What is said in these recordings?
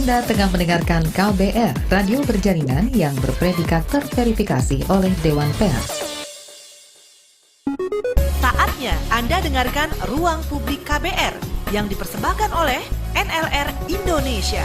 Anda tengah mendengarkan KBR, radio berjaringan yang berpredikat terverifikasi oleh Dewan Pers. Saatnya Anda dengarkan Ruang Publik KBR yang dipersembahkan oleh NLR Indonesia.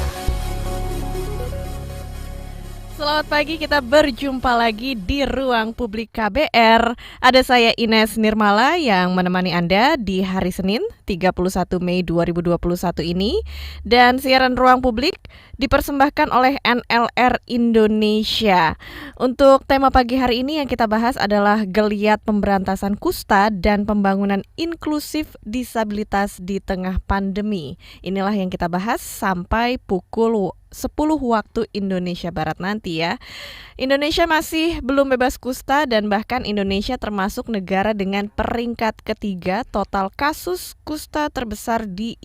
Selamat pagi, kita berjumpa lagi di Ruang Publik KBR. Ada saya Ines Nirmala yang menemani Anda di hari Senin 31 Mei 2021 ini. Dan siaran Ruang Publik dipersembahkan oleh NLR Indonesia. Untuk tema pagi hari ini yang kita bahas adalah geliat pemberantasan kusta dan pembangunan inklusif disabilitas di tengah pandemi. Inilah yang kita bahas sampai pukul 10 waktu Indonesia Barat nanti ya. Indonesia masih belum bebas kusta dan bahkan Indonesia termasuk negara dengan peringkat ketiga total kasus kusta terbesar di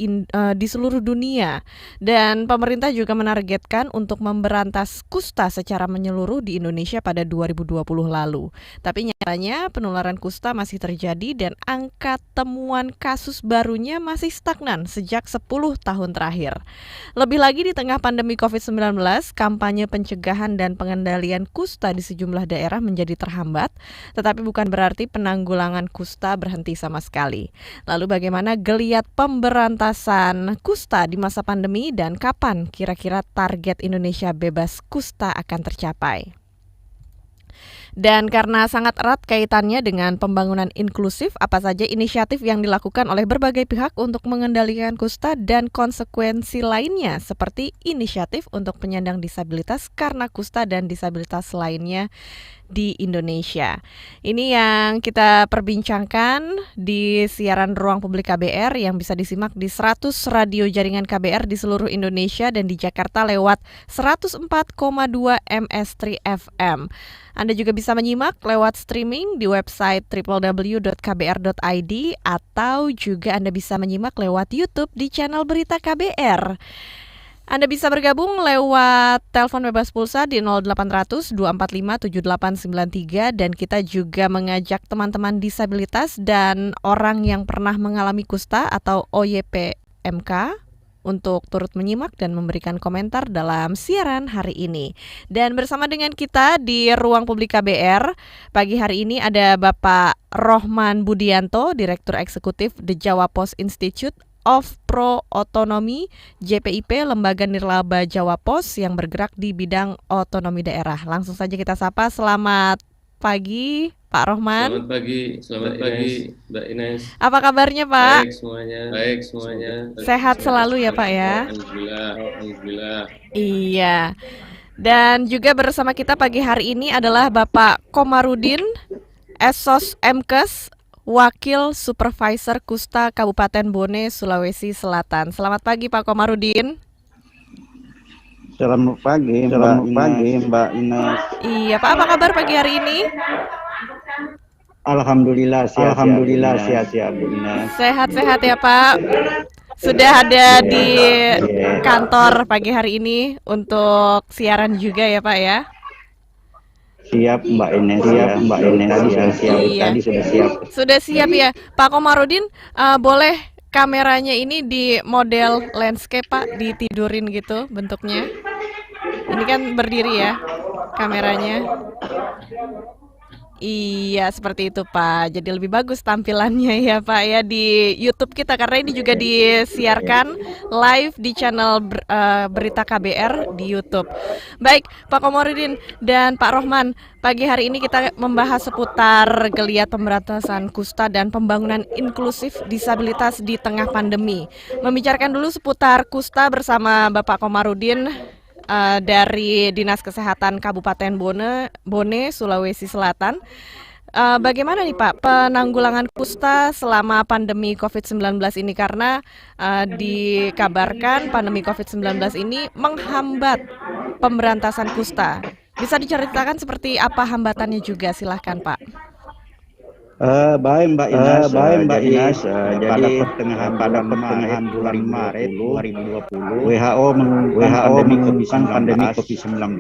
seluruh dunia. Dan pemerintah juga menargetkan untuk memberantas kusta secara menyeluruh di Indonesia pada 2020 lalu. Tapi nyatanya penularan kusta masih terjadi dan angka temuan kasus barunya masih stagnan sejak 10 tahun terakhir. Lebih lagi di tengah pandemi COVID-19, kampanye pencegahan dan pengendalian kusta di sejumlah daerah menjadi terhambat, tetapi bukan berarti penanggulangan kusta berhenti sama sekali. Lalu bagaimana geliat pemberantasan kusta di masa pandemi dan kapan kira-kira target Indonesia bebas kusta akan tercapai? Dan karena sangat erat kaitannya dengan pembangunan inklusif, apa saja inisiatif yang dilakukan oleh berbagai pihak untuk mengendalikan kusta dan konsekuensi lainnya seperti inisiatif untuk penyandang disabilitas karena kusta dan disabilitas lainnya di Indonesia. Ini yang kita perbincangkan di siaran Ruang Publik KBR yang bisa disimak di 100 radio jaringan KBR di seluruh Indonesia dan di Jakarta lewat 104,2 MS3 FM. Anda juga bisa menyimak lewat streaming di website www.kbr.id atau juga Anda bisa menyimak lewat YouTube di channel Berita KBR. Anda bisa bergabung lewat telepon bebas pulsa di 0800 245 7893 dan kita juga mengajak teman-teman disabilitas dan orang yang pernah mengalami kusta atau OYPMK untuk turut menyimak dan memberikan komentar dalam siaran hari ini. Dan bersama dengan kita di Ruang Publik KBR, pagi hari ini ada Bapak Rohman Budianto, Direktur Eksekutif The Jawa Post Institute of Pro Otonomi JPIP, Lembaga Nirlaba Jawa Pos yang bergerak di bidang otonomi daerah. Langsung saja kita sapa, selamat pagi Pak Rohman. Selamat pagi Mbak Ines. Apa kabarnya Pak? Baik semuanya. Sehat selalu ya Pak ya? Alhamdulillah. Iya. Dan juga bersama kita pagi hari ini adalah Bapak Komarudin, Esos Mkes, Wakil Supervisor Kusta Kabupaten Bone, Sulawesi Selatan. Selamat pagi Pak Komarudin. Selamat pagi Mbak Ines. Iya Pak, apa kabar pagi hari ini? Alhamdulillah sehat Bu Ines. Sehat-sehat ya Pak. Sudah ada di kantor pagi hari ini untuk siaran juga ya Pak ya? Siap Mbak Ines. Tadi sudah siap. Sudah siap ya Pak Komarudin. Boleh kameranya ini di model landscape Pak, ditidurin gitu bentuknya. Ini kan berdiri ya kameranya. Iya, seperti itu Pak. Jadi lebih bagus tampilannya ya Pak ya di YouTube kita, karena ini juga disiarkan live di channel Berita KBR di YouTube. Baik, Pak Komarudin dan Pak Rohman, pagi hari ini kita membahas seputar geliat pemberantasan kusta dan pembangunan inklusif disabilitas di tengah pandemi. Membicarakan dulu seputar kusta bersama Bapak Komarudin dari Dinas Kesehatan Kabupaten Bone, Sulawesi Selatan. Bagaimana nih Pak penanggulangan kusta selama pandemi COVID-19 ini, karena dikabarkan pandemi COVID-19 ini menghambat pemberantasan kusta. Bisa diceritakan seperti apa hambatannya juga, silahkan Pak. Baik Mbak Ines, jadi pada pertengahan bulan Maret 2020 WHO mengumumkan pandemi COVID-19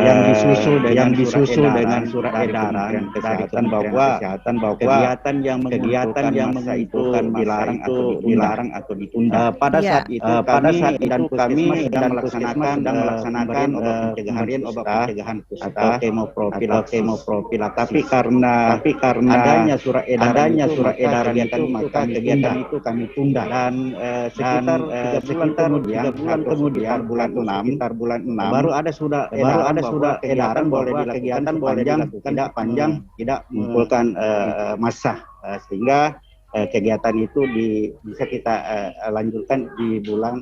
yang disusul dengan surat edaran kesehatan bahwa kegiatan yang mengumpulkan dilarang atau ditunda. Pada saat itu kami sedang melaksanakan pemberian obat pencegahan kusta atau kemoprofilaksi. Tapi karena adanya surat edaran itu maka kegiatan itu kami tunda, dan sekitar 3 bulan kemudian bulan 6 baru ada surat edaran boleh dilakukan tidak panjang, tidak mengumpulkan massa, sehingga kegiatan itu bisa kita lanjutkan di bulan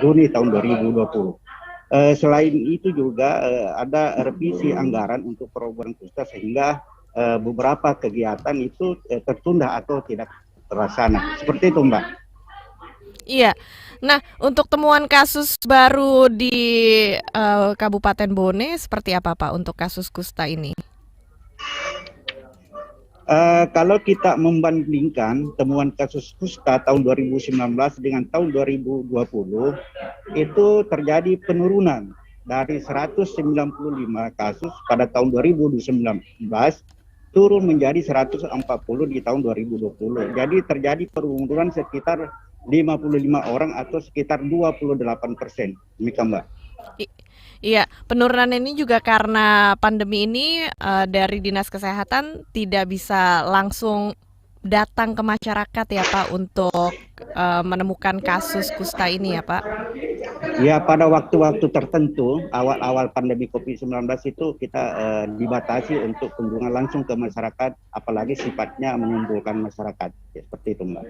Juni tahun 2020. Selain itu juga ada revisi anggaran untuk program kusta, sehingga beberapa kegiatan itu tertunda atau tidak terlaksana. Seperti itu, Mbak. Iya. Nah, untuk temuan kasus baru di Kabupaten Bone seperti apa Pak untuk kasus kusta ini? Kalau kita membandingkan temuan kasus kusta tahun 2019 dengan tahun 2020, itu terjadi penurunan dari 195 kasus pada tahun 2019 turun menjadi 140 di tahun 2020. Jadi terjadi penurunan sekitar 55 orang atau sekitar 28%. Demikian, Mbak. Iya, penurunan ini juga karena pandemi ini dari Dinas Kesehatan tidak bisa langsung datang ke masyarakat ya Pak untuk menemukan kasus kusta ini ya Pak? Ya, pada waktu-waktu tertentu awal-awal pandemi COVID-19 itu kita dibatasi untuk kunjungan langsung ke masyarakat, apalagi sifatnya mengumpulkan masyarakat. Ya, seperti itu, Mbak.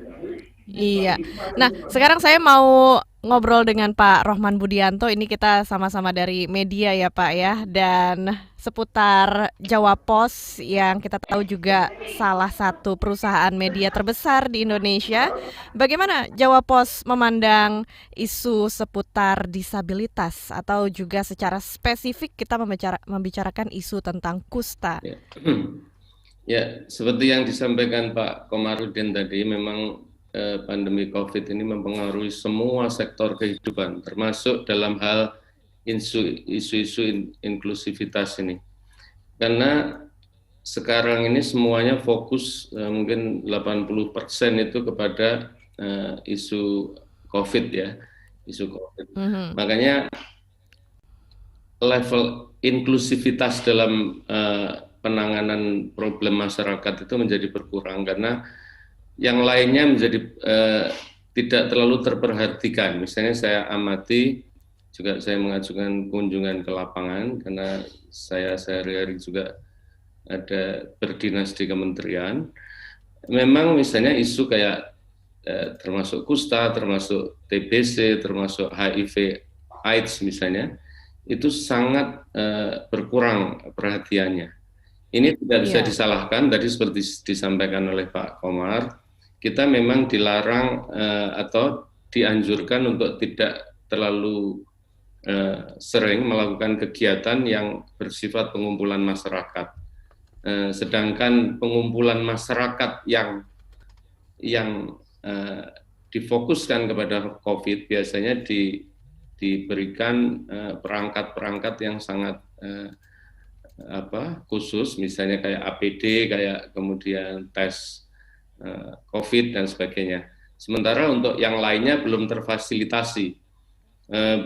Iya. Nah, sekarang saya mau ngobrol dengan Pak Rohman Budianto. Ini kita sama-sama dari media ya Pak ya. Dan seputar Jawa Pos yang kita tahu juga salah satu perusahaan media terbesar di Indonesia. Bagaimana Jawa Pos memandang isu seputar disabilitas atau juga secara spesifik kita membicarakan isu tentang kusta? Ya, seperti yang disampaikan Pak Komarudin tadi, memang pandemi COVID ini mempengaruhi semua sektor kehidupan, termasuk dalam hal isu-isu inklusivitas ini. Karena sekarang ini semuanya fokus mungkin 80% itu kepada isu COVID ya, isu COVID. Makanya level inklusivitas dalam penanganan problem masyarakat itu menjadi berkurang karena yang lainnya menjadi tidak terlalu terperhatikan. Misalnya saya amati, juga saya mengajukan kunjungan ke lapangan karena saya sehari-hari juga ada berdinas di kementerian. Memang misalnya isu kayak termasuk kusta, termasuk TBC, termasuk HIV AIDS misalnya, itu sangat berkurang perhatiannya. Ini tidak bisa disalahkan, tadi seperti disampaikan oleh Pak Komar, kita memang dilarang atau dianjurkan untuk tidak terlalu sering melakukan kegiatan yang bersifat pengumpulan masyarakat. Sedangkan pengumpulan masyarakat yang difokuskan kepada COVID biasanya diberikan perangkat-perangkat yang sangat khusus, misalnya kayak APD, kayak kemudian tes COVID dan sebagainya. Sementara untuk yang lainnya belum terfasilitasi.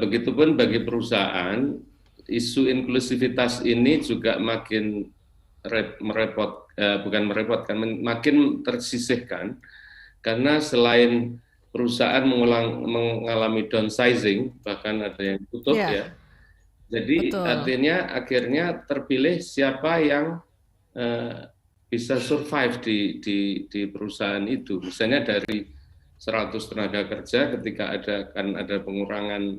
Begitupun bagi perusahaan, isu inklusivitas ini juga makin makin tersisihkan, karena selain perusahaan mengalami downsizing, bahkan ada yang tutup ya. Jadi artinya akhirnya terpilih siapa yang bisa survive di perusahaan itu. Misalnya dari 100 tenaga kerja, ketika ada pengurangan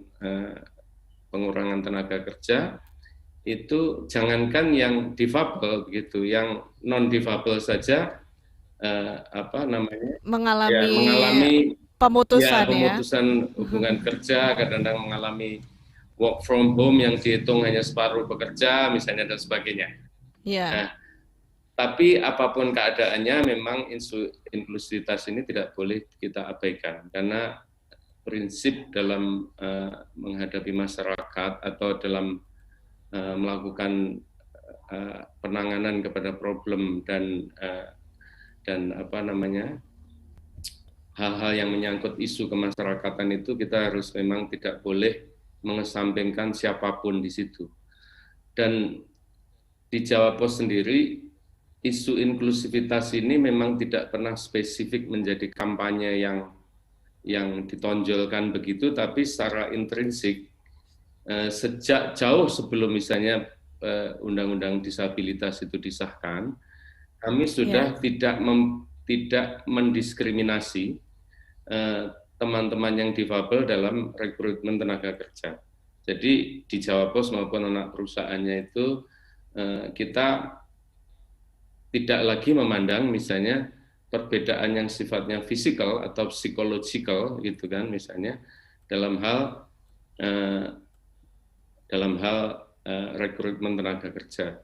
tenaga kerja, itu jangankan yang difabel begitu, yang non difabel saja mengalami pemutusan hubungan kerja, kadang-kadang mengalami work from home yang dihitung hanya separuh pekerja misalnya dan sebagainya. Nah, Tapi apapun keadaannya, memang inklusivitas ini tidak boleh kita abaikan, karena prinsip dalam menghadapi masyarakat atau dalam melakukan penanganan kepada problem dan hal-hal yang menyangkut isu kemasyarakatan itu, kita harus memang tidak boleh mengesampingkan siapapun di situ. Dan di Jawa Pos sendiri, isu inklusivitas ini memang tidak pernah spesifik menjadi kampanye yang ditonjolkan begitu, tapi secara intrinsik sejak jauh sebelum misalnya Undang-Undang Disabilitas itu disahkan, kami sudah tidak mendiskriminasi teman-teman yang difabel dalam rekrutmen tenaga kerja. Jadi di Jawa Pos maupun anak perusahaannya itu kita tidak lagi memandang misalnya perbedaan yang sifatnya fisikal atau psikologikal gitu kan, misalnya dalam hal rekrutmen tenaga kerja.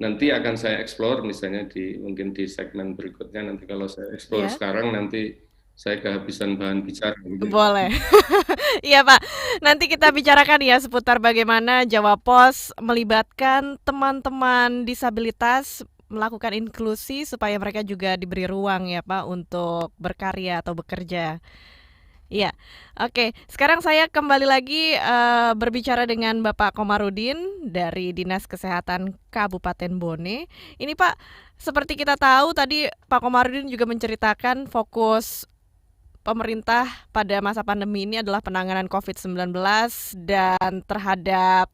Nanti akan saya eksplor misalnya mungkin di segmen berikutnya. Nanti kalau saya eksplor sekarang, nanti saya kehabisan bahan bicara. Gitu. Boleh. Iya Pak, nanti kita bicarakan ya seputar bagaimana Jawa Pos melibatkan teman-teman disabilitas melakukan inklusi supaya mereka juga diberi ruang ya Pak untuk berkarya atau bekerja. Iya, oke. Sekarang saya kembali lagi berbicara dengan Bapak Komarudin dari Dinas Kesehatan Kabupaten Bone. Ini Pak, seperti kita tahu tadi Pak Komarudin juga menceritakan fokus pemerintah pada masa pandemi ini adalah penanganan COVID-19 dan terhadap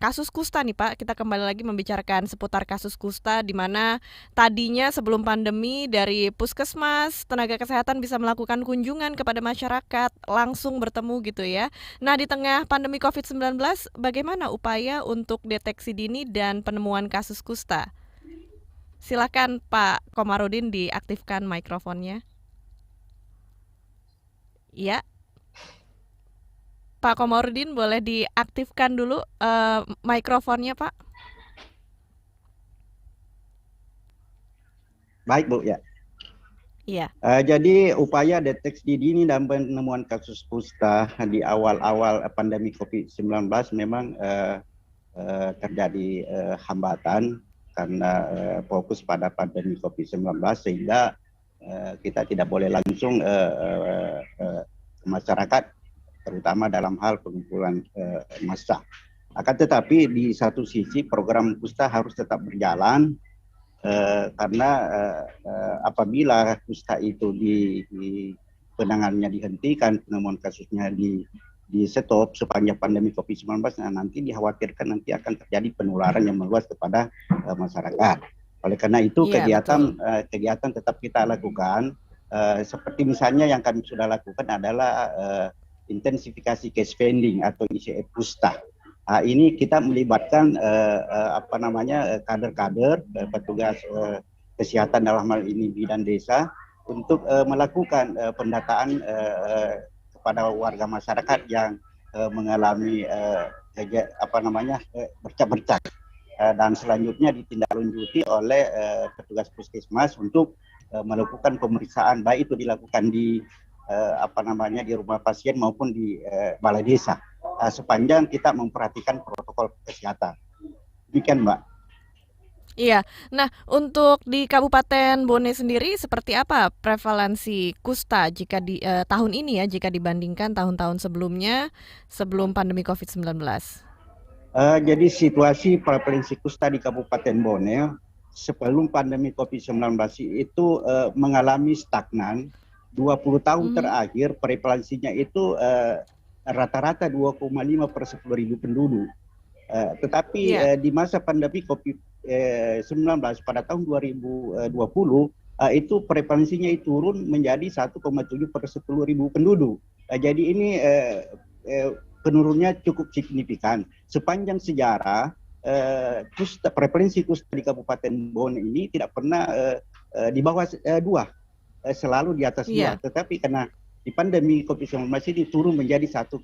kasus kusta nih Pak. Kita kembali lagi membicarakan seputar kasus kusta, di mana tadinya sebelum pandemi dari puskesmas tenaga kesehatan bisa melakukan kunjungan kepada masyarakat, langsung bertemu gitu ya. Nah, di tengah pandemi COVID-19 bagaimana upaya untuk deteksi dini dan penemuan kasus kusta? Silakan Pak Komarudin diaktifkan mikrofonnya. Ya, Pak Komarudin boleh diaktifkan dulu mikrofonnya Pak. Baik Bu ya. Iya. Jadi upaya deteksi dini dan penemuan kasus kusta di awal-awal pandemi COVID-19 memang terjadi hambatan karena fokus pada pandemi COVID-19, sehingga kita tidak boleh langsung ke masyarakat, terutama dalam hal pengumpulan massa. Akan tetapi di satu sisi program kusta harus tetap berjalan, karena apabila kusta itu penanganannya dihentikan, penemuan kasusnya di stop sepanjang pandemi COVID-19, nanti dikhawatirkan nanti akan terjadi penularan yang meluas kepada masyarakat. Oleh karena itu kegiatan tetap kita lakukan, seperti misalnya yang kami sudah lakukan adalah intensifikasi case finding atau ICF kusta. Ini kita melibatkan kader-kader, petugas kesehatan dalam hal ini bidan desa, untuk melakukan pendataan kepada warga masyarakat yang mengalami bercak-bercak. Dan selanjutnya ditindaklanjuti oleh petugas puskesmas untuk melakukan pemeriksaan, baik itu dilakukan di di rumah pasien maupun di balai desa, sepanjang kita memperhatikan protokol kesehatan. Demikian Mbak. Iya. Nah, untuk di Kabupaten Bone sendiri seperti apa prevalensi kusta jika di tahun ini ya, jika dibandingkan tahun-tahun sebelumnya sebelum pandemi COVID-19? Jadi situasi prevalensi kusta di Kabupaten Bone sebelum pandemi COVID-19 itu mengalami stagnan. 20 tahun terakhir prevalensinya itu rata-rata 2,5 per 10.000 penduduk. Tetapi di masa pandemi COVID-19 pada tahun 2020 itu prevalensinya turun menjadi 1,7 per 10.000 penduduk. Jadi ini penurunnya cukup signifikan. Sepanjang sejarah, prevalensi kusta di Kabupaten Bone ini tidak pernah di bawah 2, selalu di atas 2. Tetapi karena di pandemi COVID-19 ini turun menjadi 1,7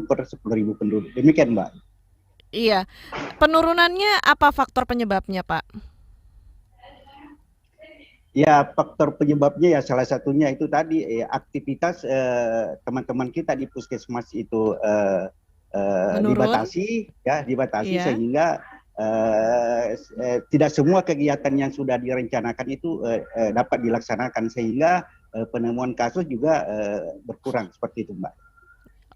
per 10.000 penduduk. Demikian Mbak. Iya, penurunannya apa faktor penyebabnya Pak? Ya, faktor penyebabnya ya salah satunya itu tadi aktivitas teman-teman kita di puskesmas itu dibatasi sehingga tidak semua kegiatan yang sudah direncanakan itu dapat dilaksanakan sehingga penemuan kasus juga berkurang seperti itu, Mbak.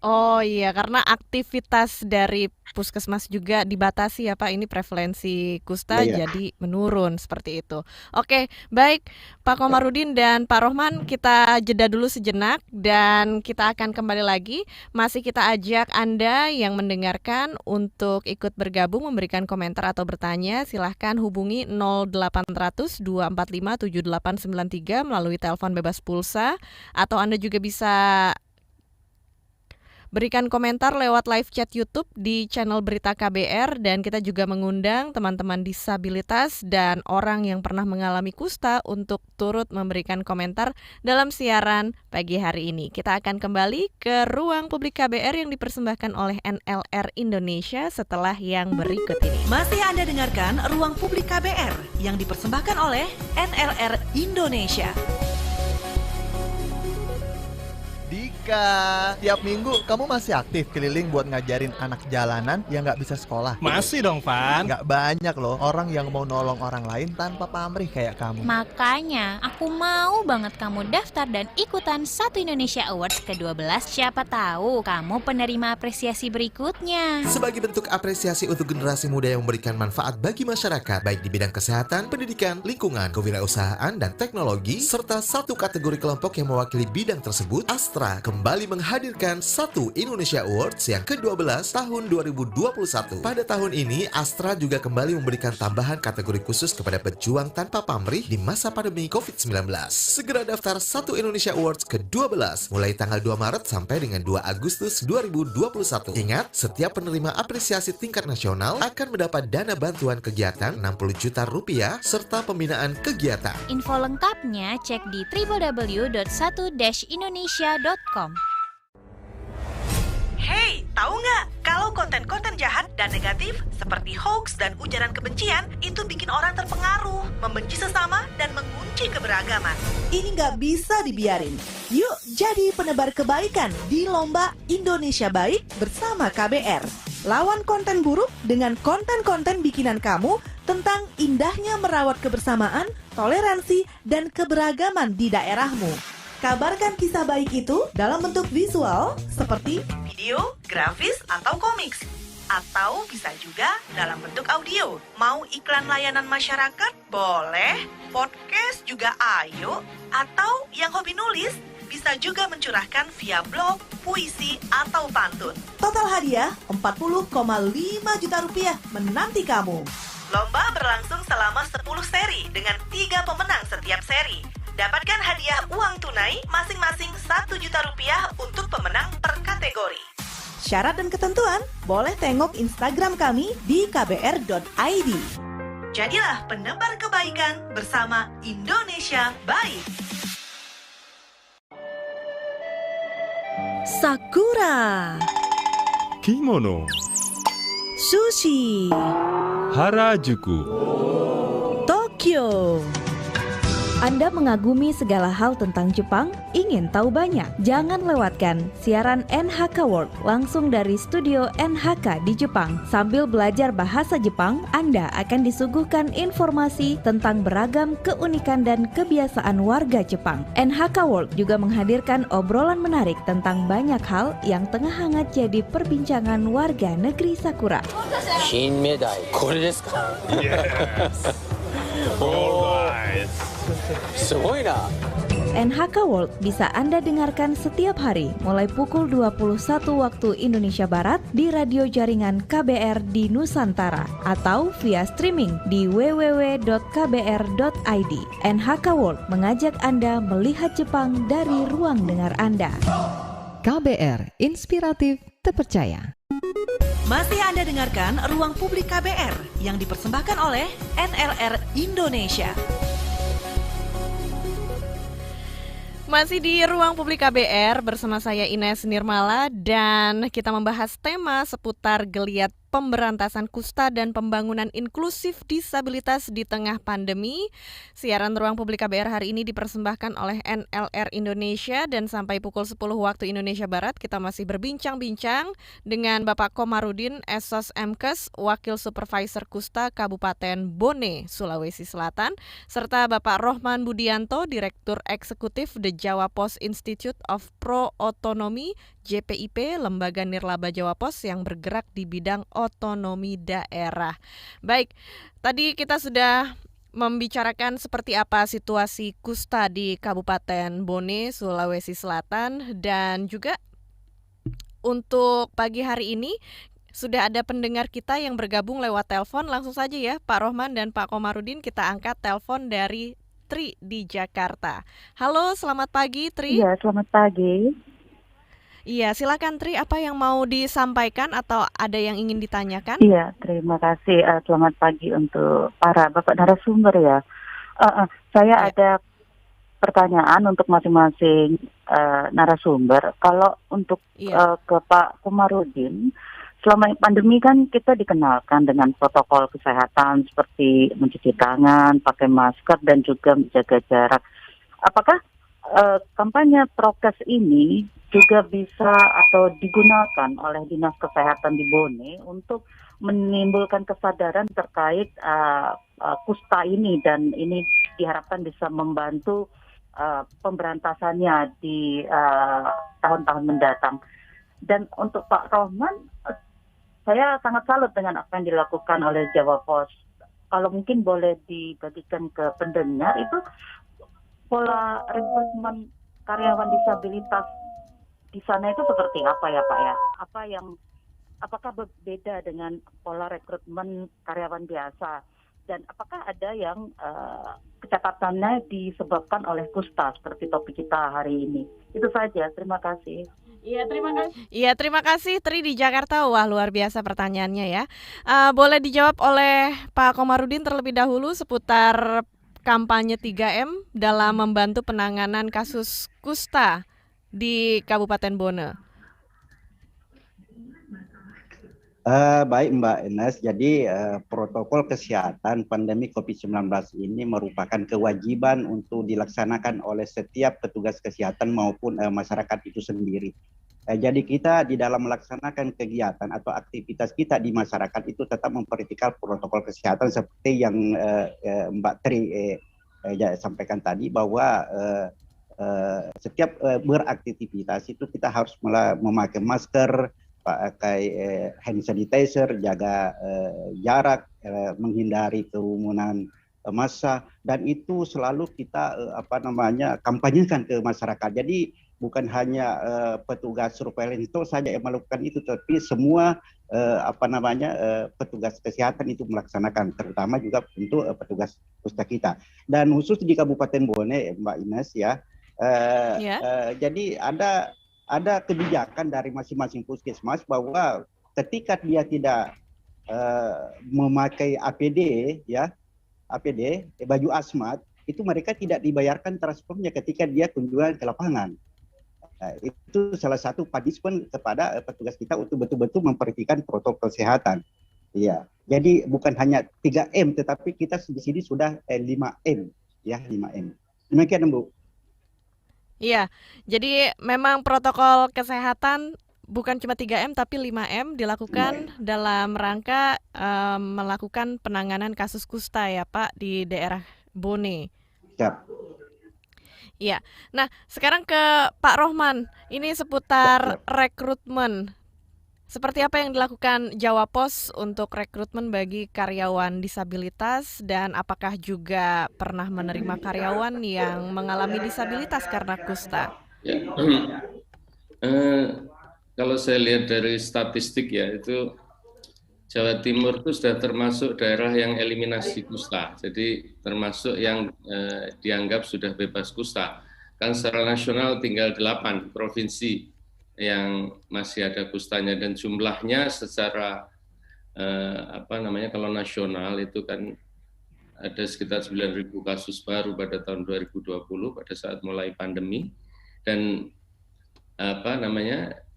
Oh iya, karena aktivitas dari puskesmas juga dibatasi ya Pak, ini prevalensi kusta jadi menurun seperti itu. Oke, baik Pak Komarudin dan Pak Rohman, kita jeda dulu sejenak dan kita akan kembali lagi. Masih kita ajak Anda yang mendengarkan untuk ikut bergabung, memberikan komentar atau bertanya, silahkan hubungi 0800 245 7893 melalui telepon bebas pulsa, atau Anda juga bisa berikan komentar lewat live chat YouTube di channel Berita KBR, dan kita juga mengundang teman-teman disabilitas dan orang yang pernah mengalami kusta untuk turut memberikan komentar dalam siaran pagi hari ini. Kita akan kembali ke Ruang Publik KBR yang dipersembahkan oleh NLR Indonesia setelah yang berikut ini. Masih Anda dengarkan Ruang Publik KBR yang dipersembahkan oleh NLR Indonesia. Dika, tiap minggu kamu masih aktif keliling buat ngajarin anak jalanan yang nggak bisa sekolah? Masih dong, Van. Nggak banyak loh orang yang mau nolong orang lain tanpa pamrih kayak kamu. Makanya aku mau banget kamu daftar dan ikutan 1 Indonesia Awards ke-12. Siapa tahu kamu penerima apresiasi berikutnya. Sebagai bentuk apresiasi untuk generasi muda yang memberikan manfaat bagi masyarakat, baik di bidang kesehatan, pendidikan, lingkungan, kewirausahaan, dan teknologi, serta satu kategori kelompok yang mewakili bidang tersebut, Astra kembali menghadirkan 1 Indonesia Awards yang ke-12 tahun 2021. Pada tahun ini, Astra juga kembali memberikan tambahan kategori khusus kepada pejuang tanpa pamrih di masa pandemi COVID-19. Segera daftar 1 Indonesia Awards ke-12 mulai tanggal 2 Maret sampai dengan 2 Agustus 2021. Ingat, setiap penerima apresiasi tingkat nasional akan mendapat dana bantuan kegiatan 60 juta rupiah serta pembinaan kegiatan. Info lengkapnya cek di www.1-indonesia.com. Hey, tahu nggak? Kalau konten-konten jahat dan negatif seperti hoax dan ujaran kebencian itu bikin orang terpengaruh, membenci sesama, dan mengunci keberagaman. Ini nggak bisa dibiarin. Yuk jadi penebar kebaikan di Lomba Indonesia Baik bersama KBR. Lawan konten buruk dengan konten-konten bikinan kamu tentang indahnya merawat kebersamaan, toleransi, dan keberagaman di daerahmu. Kabarkan kisah baik itu dalam bentuk visual seperti video, grafis, atau komiks. Atau bisa juga dalam bentuk audio. Mau iklan layanan masyarakat? Boleh. Podcast juga ayo. Atau yang hobi nulis? Bisa juga mencurahkan via blog, puisi, atau pantun. Total hadiah 40,5 juta rupiah menanti kamu. Lomba berlangsung selama 10 seri dengan 3 pemenang setiap seri. Dapatkan hadiah uang tunai masing-masing 1 juta rupiah untuk pemenang per kategori. Syarat dan ketentuan boleh tengok Instagram kami di kbr.id. Jadilah penebar kebaikan bersama Indonesia Baik. Sakura, Kimono, Sushi, Harajuku, Tokyo. Anda mengagumi segala hal tentang Jepang? Ingin tahu banyak? Jangan lewatkan siaran NHK World langsung dari studio NHK di Jepang. Sambil belajar bahasa Jepang, Anda akan disuguhkan informasi tentang beragam keunikan dan kebiasaan warga Jepang. NHK World juga menghadirkan obrolan menarik tentang banyak hal yang tengah hangat jadi perbincangan warga negeri Sakura. Shinmedai, kore desu ka? Yes. Alright. NHK World bisa Anda dengarkan setiap hari mulai pukul 21 waktu Indonesia Barat di radio jaringan KBR di Nusantara atau via streaming di www.kbr.id. NHK World mengajak Anda melihat Jepang dari ruang dengar Anda. KBR, inspiratif, terpercaya. Masih Anda dengarkan Ruang Publik KBR yang dipersembahkan oleh NLR Indonesia. Masih di Ruang Publik KBR bersama saya Ines Nirmala dan kita membahas tema seputar geliat pemberantasan kusta dan pembangunan inklusif disabilitas di tengah pandemi. Siaran Ruang Publik KBR hari ini dipersembahkan oleh NLR Indonesia dan sampai pukul 10 waktu Indonesia Barat kita masih berbincang-bincang dengan Bapak Komarudin Esos Mkes, Wakil Supervisor Kusta Kabupaten Bone, Sulawesi Selatan, serta Bapak Rohman Budianto, Direktur Eksekutif The Jawa Post Institute of Pro-Otonomi JPIP, Lembaga Nirlaba Jawa Pos yang bergerak di bidang otonomi daerah. Baik, tadi kita sudah membicarakan seperti apa situasi kusta di Kabupaten Bone, Sulawesi Selatan, dan juga untuk pagi hari ini sudah ada pendengar kita yang bergabung lewat telepon. Langsung saja ya Pak Rohman dan Pak Komarudin, kita angkat telepon dari Tri di Jakarta. Halo, selamat pagi Tri. Iya, selamat pagi. Iya, silakan Tri, apa yang mau disampaikan atau ada yang ingin ditanyakan? Iya, terima kasih. Selamat pagi untuk para Bapak narasumber ya. Saya ada pertanyaan untuk masing-masing narasumber. Kalau untuk ke Pak Komarudin, selama pandemi kan kita dikenalkan dengan protokol kesehatan seperti mencuci tangan, pakai masker, dan juga menjaga jarak. Apakah kampanye prokes ini juga bisa atau digunakan oleh Dinas Kesehatan di Bone untuk menimbulkan kesadaran terkait kusta ini, dan ini diharapkan bisa membantu pemberantasannya di tahun-tahun mendatang. Dan untuk Pak Rohman, saya sangat salut dengan apa yang dilakukan oleh Jawa Pos. Kalau mungkin boleh dibagikan ke pendengar, itu pola rekrutmen karyawan disabilitas di sana itu seperti apa ya Pak ya? Apakah berbeda dengan pola rekrutmen karyawan biasa? Dan apakah ada yang kecakapannya disebabkan oleh kusta seperti topik kita hari ini? Itu saja, terima kasih. Iya, terima kasih Tri di Jakarta. Wah, luar biasa pertanyaannya ya. Boleh dijawab oleh Pak Komarudin terlebih dahulu seputar kampanye 3M dalam membantu penanganan kasus kusta di Kabupaten Bone. Baik Mbak Ines, jadi protokol kesehatan pandemi COVID-19 ini merupakan kewajiban untuk dilaksanakan oleh setiap petugas kesehatan maupun masyarakat itu sendiri. Jadi kita di dalam melaksanakan kegiatan atau aktivitas kita di masyarakat itu tetap memperhatikan protokol kesehatan seperti yang Mbak Tri sampaikan tadi, bahwa setiap beraktivitas itu kita harus memakai masker, pakai hand sanitizer, jaga jarak, menghindari kerumunan massa, dan itu selalu kita kampanyekan ke masyarakat. Jadi bukan hanya petugas surveillance itu saja yang melakukan itu, tapi semua petugas kesehatan itu melaksanakan, terutama juga untuk petugas kusta kita. Dan khusus di Kabupaten Bone, Mbak Ines ya. Jadi ada kebijakan dari masing-masing puskesmas bahwa ketika dia tidak memakai APD, baju asmat, itu mereka tidak dibayarkan transportnya ketika dia kunjungan ke lapangan. Itu salah satu punishment kepada petugas kita untuk betul-betul memperhatikan protokol kesehatan. Iya. Jadi bukan hanya 3M, tetapi kita di sini sudah 5M, ya 5M. Demikian Bu. Iya, jadi memang protokol kesehatan bukan cuma 3M tapi 5M dilakukan dalam rangka melakukan penanganan kasus kusta ya Pak di daerah Bone. Siap. Iya. Nah, sekarang ke Pak Rohman. Ini seputar rekrutmen. Seperti apa yang dilakukan Jawa Pos untuk rekrutmen bagi karyawan disabilitas, dan apakah juga pernah menerima karyawan yang mengalami disabilitas karena kusta? Ya. Kalau saya lihat dari statistik ya, itu Jawa Timur itu sudah termasuk daerah yang eliminasi kusta. Jadi termasuk yang dianggap sudah bebas kusta. Kan secara nasional tinggal 8 provinsi yang masih ada kustanya, dan jumlahnya secara kalau nasional itu kan ada sekitar 9.000 kasus baru pada tahun 2020 pada saat mulai pandemi, dan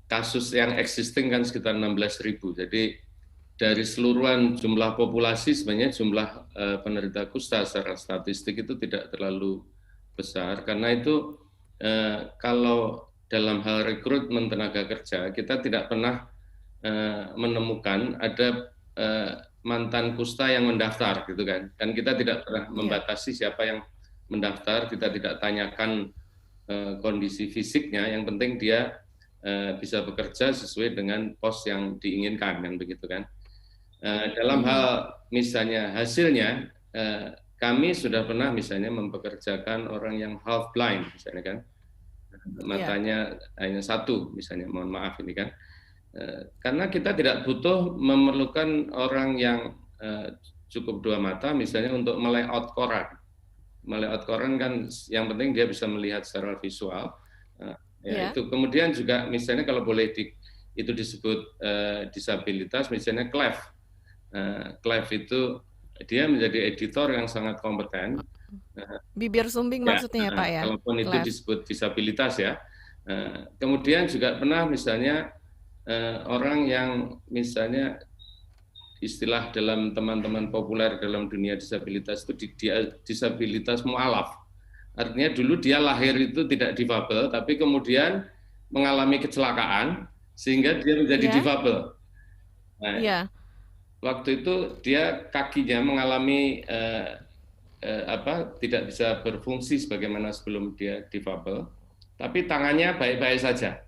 kasus yang existing kan sekitar 16.000. Jadi dari seluruhan jumlah populasi sebenarnya jumlah penderita kusta secara statistik itu tidak terlalu besar, karena itu kalau dalam hal rekrutmen tenaga kerja kita tidak pernah menemukan ada mantan kusta yang mendaftar gitu kan, dan kita tidak pernah membatasi siapa yang mendaftar, kita tidak tanyakan kondisi fisiknya, yang penting dia bisa bekerja sesuai dengan pos yang diinginkan, kan begitu kan. Dalam hal misalnya hasilnya, kami sudah pernah misalnya mempekerjakan orang yang half blind misalnya kan, matanya hanya satu misalnya, mohon maaf ini kan, karena kita tidak butuh memerlukan orang yang cukup dua mata misalnya untuk melayout koran. Melayout koran kan yang penting dia bisa melihat secara visual. Itu kemudian juga misalnya kalau boleh itu disebut disabilitas, misalnya clef. Clef itu dia menjadi editor yang sangat kompeten. Bibir sumbing maksudnya ya Pak ya? Kalaupun itu disebut disabilitas ya. Kemudian juga pernah misalnya orang yang misalnya istilah dalam teman-teman populer dalam dunia disabilitas itu disabilitas mu'alaf. Artinya dulu dia lahir itu tidak difabel, tapi kemudian mengalami kecelakaan sehingga dia menjadi difabel. Nah, waktu itu dia kakinya mengalami tidak bisa berfungsi sebagaimana sebelum dia difabel, tapi tangannya baik-baik saja.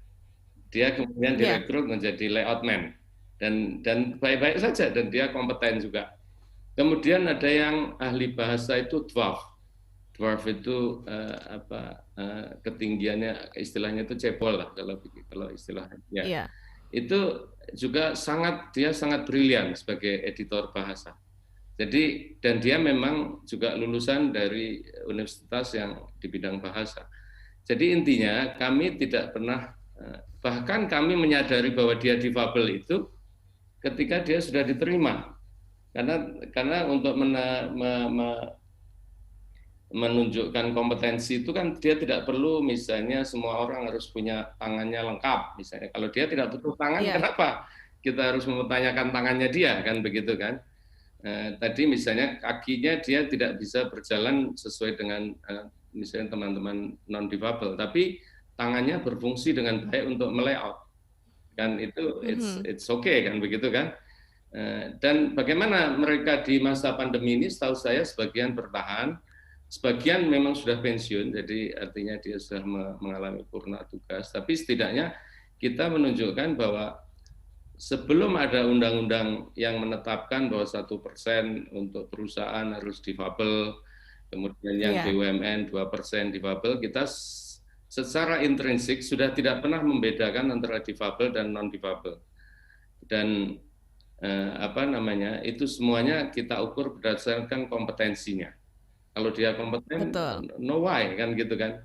Dia kemudian direkrut menjadi layout man. Dan baik-baik saja, dan dia kompeten juga. Kemudian ada yang ahli bahasa itu dwarf. Dwarf itu ketinggiannya istilahnya itu cebol lah kalau istilahnya. Itu juga dia sangat brilian sebagai editor bahasa. Jadi dan dia memang juga lulusan dari universitas yang di bidang bahasa. Jadi intinya kami tidak pernah, bahkan kami menyadari bahwa dia difabel itu ketika dia sudah diterima, karena untuk menunjukkan kompetensi itu kan dia tidak perlu misalnya semua orang harus punya tangannya lengkap misalnya. Kalau dia tidak butuh tangan, kenapa kita harus mempertanyakan tangannya dia, kan begitu kan? Tadi misalnya kakinya dia tidak bisa berjalan sesuai dengan misalnya teman-teman non difabel, tapi tangannya berfungsi dengan baik untuk melayout. Kan itu it's okay kan begitu kan. Dan bagaimana mereka di masa pandemi ini, setahu saya sebagian bertahan, sebagian memang sudah pensiun, jadi artinya dia sudah mengalami purna tugas, tapi setidaknya kita menunjukkan bahwa sebelum ada undang-undang yang menetapkan bahwa 1% untuk perusahaan harus difabel, kemudian yang BUMN 2% difabel, kita secara intrinsik sudah tidak pernah membedakan antara difabel dan non difabel, dan itu semuanya kita ukur berdasarkan kompetensinya. Kalau dia kompeten, no why kan gitu kan.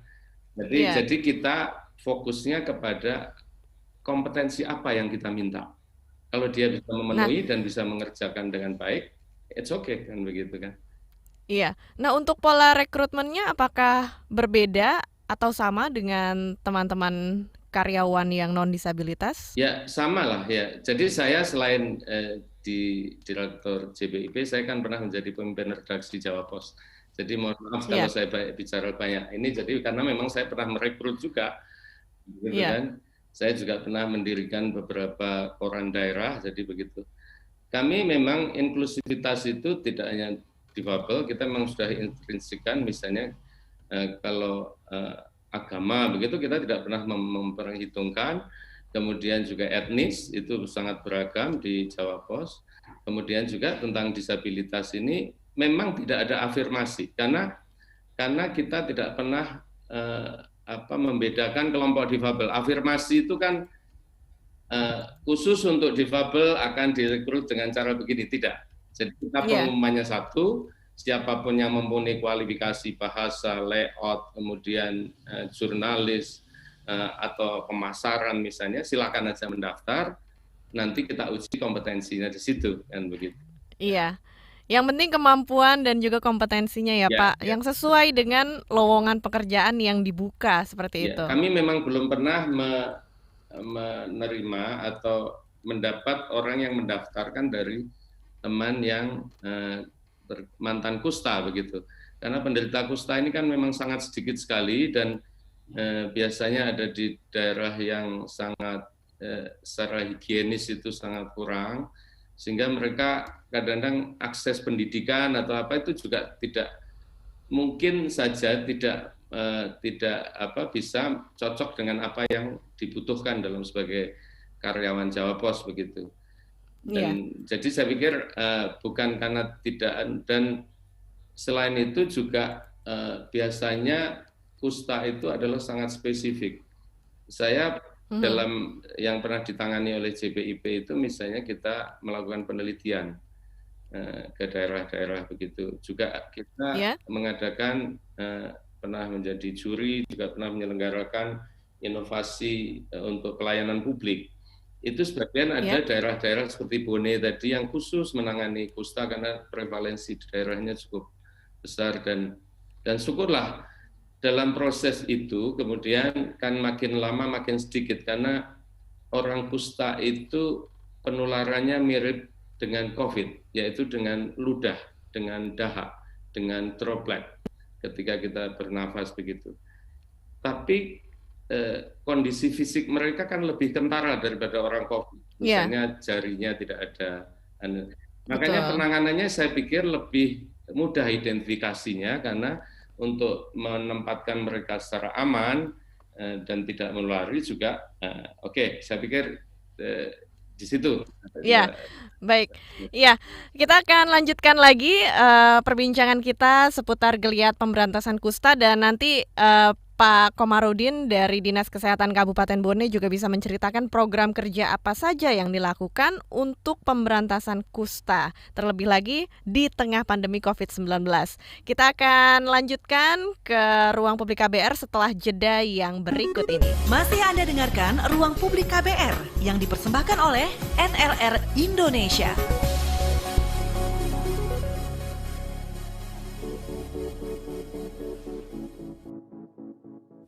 Jadi kita fokusnya kepada kompetensi apa yang kita minta. Kalau dia bisa memenuhi dan bisa mengerjakan dengan baik, it's okay kan begitu kan. Iya. Nah, untuk pola rekrutmennya apakah berbeda atau sama dengan teman-teman karyawan yang non disabilitas? Ya, sama lah ya. Jadi saya selain di Direktur JBIP, saya kan pernah menjadi pemimpin redaksi Jawa Pos. Jadi mohon maaf kalau saya bicara banyak ini, jadi karena memang saya pernah merekrut juga, gitu kan. Saya juga pernah mendirikan beberapa koran daerah, jadi begitu. Kami memang inklusivitas itu tidak hanya difabel, kita memang sudah intrinsikan, misalnya kalau agama begitu kita tidak pernah memperhitungkan, kemudian juga etnis itu sangat beragam di Jawa Pos, kemudian juga tentang disabilitas ini memang tidak ada afirmasi, karena kita tidak pernah membedakan kelompok difabel. Afirmasi itu kan khusus untuk difabel akan direkrut dengan cara begini, tidak. Jadi kita pengumumannya satu, siapapun yang mempunyai kualifikasi bahasa, layout, kemudian jurnalis atau pemasaran misalnya, silakan aja mendaftar. Nanti kita uji kompetensinya di situ, kan begitu. Iya. Yang penting kemampuan dan juga kompetensinya ya Pak, yang sesuai dengan lowongan pekerjaan yang dibuka seperti itu. Kami memang belum pernah menerima atau mendapat orang yang mendaftarkan dari teman yang mantan kusta begitu. Karena penderita kusta ini kan memang sangat sedikit sekali dan biasanya ada di daerah yang sangat secara higienis itu sangat kurang, sehingga mereka kadang-kadang akses pendidikan atau apa itu juga tidak mungkin saja tidak bisa cocok dengan apa yang dibutuhkan dalam sebagai karyawan Jawa Pos begitu. Dan jadi saya pikir bukan karena tidak, dan selain itu juga biasanya kusta itu adalah sangat spesifik. Saya dalam yang pernah ditangani oleh JPIP itu misalnya kita melakukan penelitian ke daerah-daerah begitu. Juga kita mengadakan pernah menjadi juri, juga pernah menyelenggarakan inovasi untuk pelayanan publik. Itu sebagian ada daerah-daerah seperti Bone tadi yang khusus menangani kusta karena prevalensi di daerahnya cukup besar, dan syukurlah dalam proses itu kemudian kan makin lama makin sedikit karena orang kusta itu penularannya mirip dengan COVID, yaitu dengan ludah, dengan dahak, dengan droplet ketika kita bernafas begitu. Tapi kondisi fisik mereka kan lebih kentara daripada orang COVID. Misalnya jarinya tidak ada. Makanya penanganannya saya pikir lebih mudah identifikasinya karena untuk menempatkan mereka secara aman dan tidak menulari juga. Oke, saya pikir di situ. Ya, baik. Ya, kita akan lanjutkan lagi perbincangan kita seputar geliat pemberantasan kusta, dan nanti Pak Komarudin dari Dinas Kesehatan Kabupaten Bone juga bisa menceritakan program kerja apa saja yang dilakukan untuk pemberantasan kusta, terlebih lagi di tengah pandemi COVID-19. Kita akan lanjutkan ke Ruang Publik KBR setelah jeda yang berikut ini. Masih Anda dengarkan Ruang Publik KBR yang dipersembahkan oleh NLR Indonesia.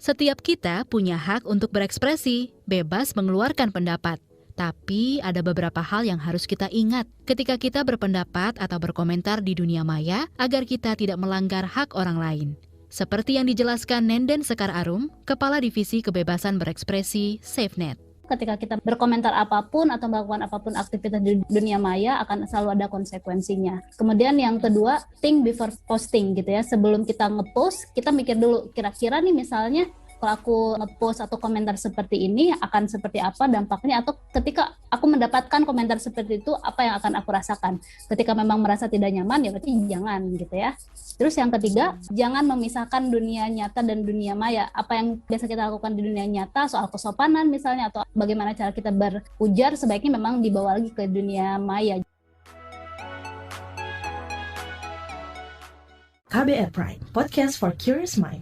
Setiap kita punya hak untuk berekspresi, bebas mengeluarkan pendapat. Tapi ada beberapa hal yang harus kita ingat ketika kita berpendapat atau berkomentar di dunia maya agar kita tidak melanggar hak orang lain. Seperti yang dijelaskan Nenden Sekar Arum, Kepala Divisi Kebebasan Berekspresi SafeNet. Ketika kita berkomentar apapun atau melakukan apapun aktivitas di dunia maya akan selalu ada konsekuensinya. Kemudian yang kedua, think before posting gitu ya. Sebelum kita ngepost, kita mikir dulu kira-kira nih misalnya kalau aku ngepost atau komentar seperti ini akan seperti apa dampaknya, atau ketika aku mendapatkan komentar seperti itu apa yang akan aku rasakan. Ketika memang merasa tidak nyaman ya berarti jangan gitu ya. Terus yang ketiga, jangan memisahkan dunia nyata dan dunia maya. Apa yang biasa kita lakukan di dunia nyata soal kesopanan misalnya atau bagaimana cara kita berujar sebaiknya memang dibawa lagi ke dunia maya. KBR Prime, podcast for curious mind.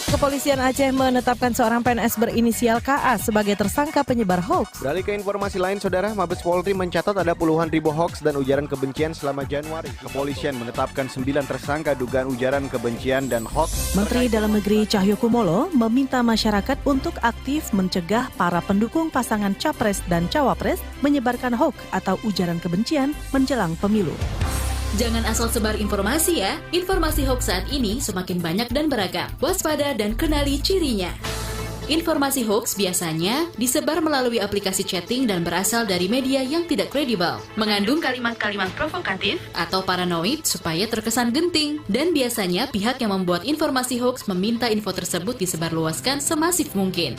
Kepolisian Aceh menetapkan seorang PNS berinisial KA sebagai tersangka penyebar hoax. Beralih ke informasi lain, Saudara, Mabes Polri mencatat ada puluhan ribu hoax dan ujaran kebencian selama Januari. Kepolisian menetapkan 9 tersangka dugaan ujaran kebencian dan hoax. Menteri Dalam Negeri Cahyokumolo meminta masyarakat untuk aktif mencegah para pendukung pasangan Capres dan Cawapres menyebarkan hoax atau ujaran kebencian menjelang pemilu. Jangan asal sebar informasi ya. Informasi hoax saat ini semakin banyak dan beragam. Waspada dan kenali cirinya. Informasi hoax biasanya disebar melalui aplikasi chatting dan berasal dari media yang tidak kredibel, mengandung kalimat-kalimat provokatif atau paranoid supaya terkesan genting, dan biasanya pihak yang membuat informasi hoax meminta info tersebut disebarluaskan semasif mungkin.